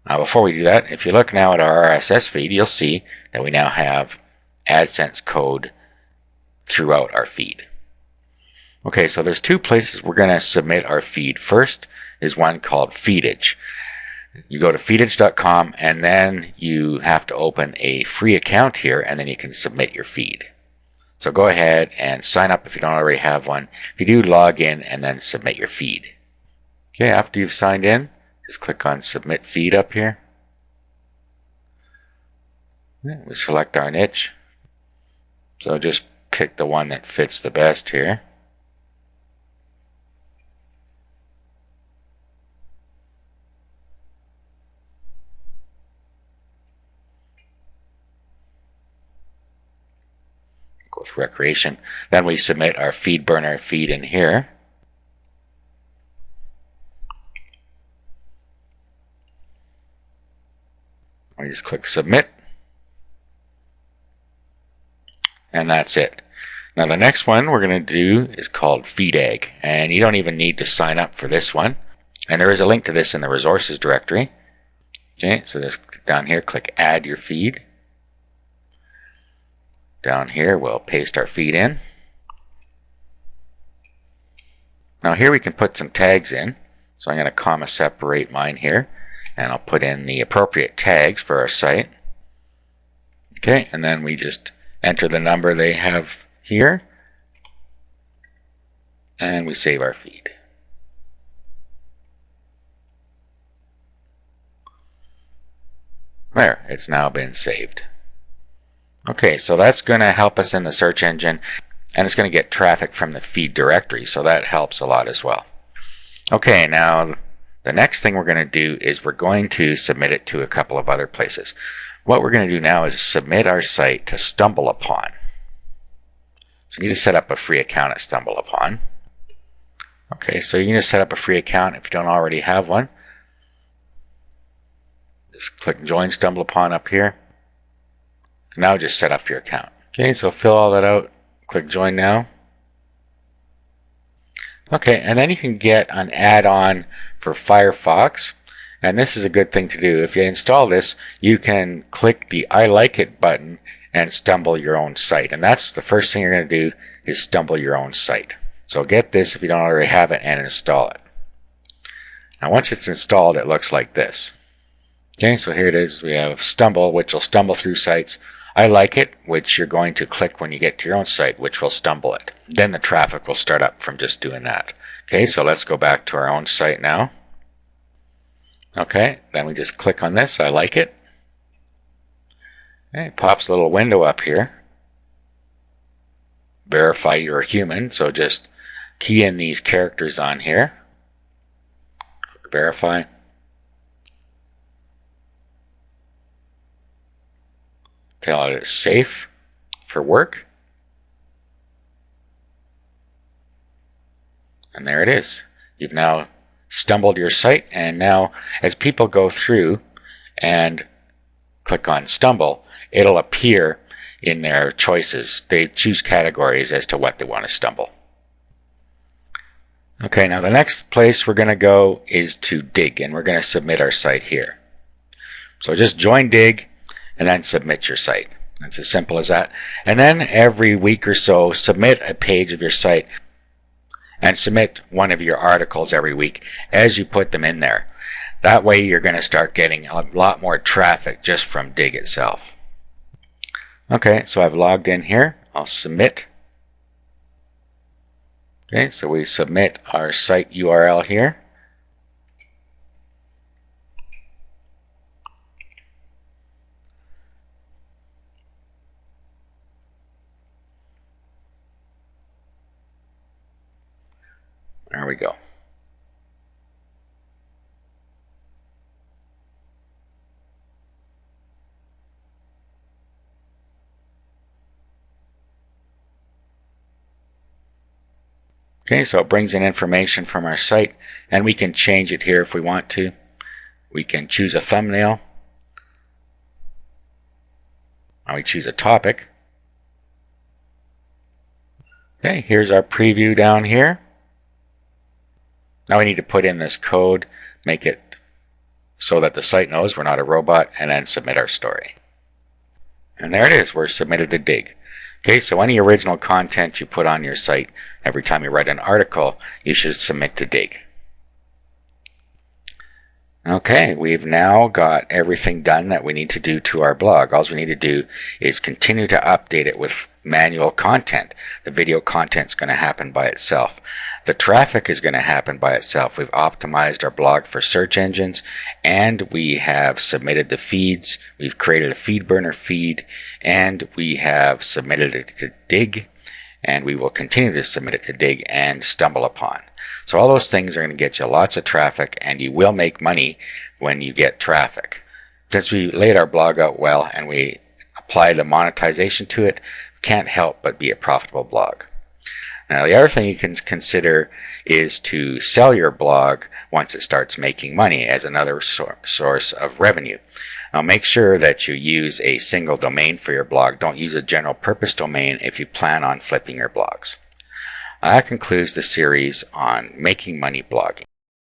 Now before we do that, if you look now at our RSS feed, you'll see that we now have AdSense code throughout our feed. Okay, so there's two places we're going to submit our feed. First is one called Feedage. You go to feedage.com, and then you have to open a free account here, and then you can submit your feed. So go ahead and sign up if you don't already have one. If you do, log in and then submit your feed. Okay, after you've signed in, just click on Submit Feed up here. We select our niche. So just pick the one that fits the best here. Go recreation. Then we submit our feed burner feed in here. We just click submit. And that's it. Now the next one we're going to do is called feed egg. And you don't even need to sign up for this one. And there is a link to this in the resources directory. Okay, so just down here, click add your feed. Down here, we'll paste our feed in. Now here we can put some tags in. So I'm going to comma separate mine here. And I'll put in the appropriate tags for our site. Okay, and then we just enter the number they have here. And we save our feed. There, it's now been saved. Okay, so that's going to help us in the search engine, and it's going to get traffic from the feed directory, so that helps a lot as well. Okay, now the next thing we're going to do is we're going to submit it to a couple of other places. What we're going to do now is submit our site to StumbleUpon. So you need to set up a free account at StumbleUpon. Okay, so you need to set up a free account if you don't already have one. Just click Join StumbleUpon up here. Now just set up your account. Okay, so fill all that out. Click Join Now. Okay, and then you can get an add-on for Firefox. And this is a good thing to do. If you install this, you can click the I like it button and stumble your own site. And that's the first thing you're going to do is stumble your own site. So get this if you don't already have it and install it. Now once it's installed, it looks like this. Okay, so here it is. We have Stumble, which will stumble through sites. I like it, which you're going to click when you get to your own site, which will stumble it. Then the traffic will start up from just doing that. Okay, so let's go back to our own site now. Okay, then we just click on this. I like it. Okay, it pops a little window up here. Verify you're a human, so just key in these characters on here. Click verify. Tell it it's safe for work. And there it is. You've now stumbled your site, and now as people go through and click on stumble, it'll appear in their choices. They choose categories as to what they want to stumble. Okay, now the next place we're going to go is to Dig, and we're going to submit our site here. So just join Dig and then submit your site. It's as simple as that. And then every week or so, submit a page of your site and submit one of your articles every week as you put them in there. That way you're going to start getting a lot more traffic just from Dig itself. Okay, so I've logged in here. I'll submit. Okay, so we submit our site URL here. There we go. Okay, so it brings in information from our site, and we can change it here if we want to. We can choose a thumbnail. Now we choose a topic. Okay, here's our preview down here. Now we need to put in this code, make it so that the site knows we're not a robot, and then submit our story. And there it is, we're submitted to Dig. Okay, so any original content you put on your site, every time you write an article, you should submit to Dig. Okay, we've now got everything done that we need to do to our blog. All we need to do is continue to update it with manual content. The video content's going to happen by itself. The traffic is going to happen by itself. We've optimized our blog for search engines, and we have submitted the feeds. We've created a feed burner feed, and we have submitted it to Dig, and we will continue to submit it to Dig and StumbleUpon. So all those things are going to get you lots of traffic, and you will make money when you get traffic. Since we laid our blog out well and we apply the monetization to it, can't help but be a profitable blog. Now, the other thing you can consider is to sell your blog once it starts making money as another source of revenue. Now, make sure that you use a single domain for your blog. Don't use a general purpose domain if you plan on flipping your blogs. That concludes the series on making money blogging.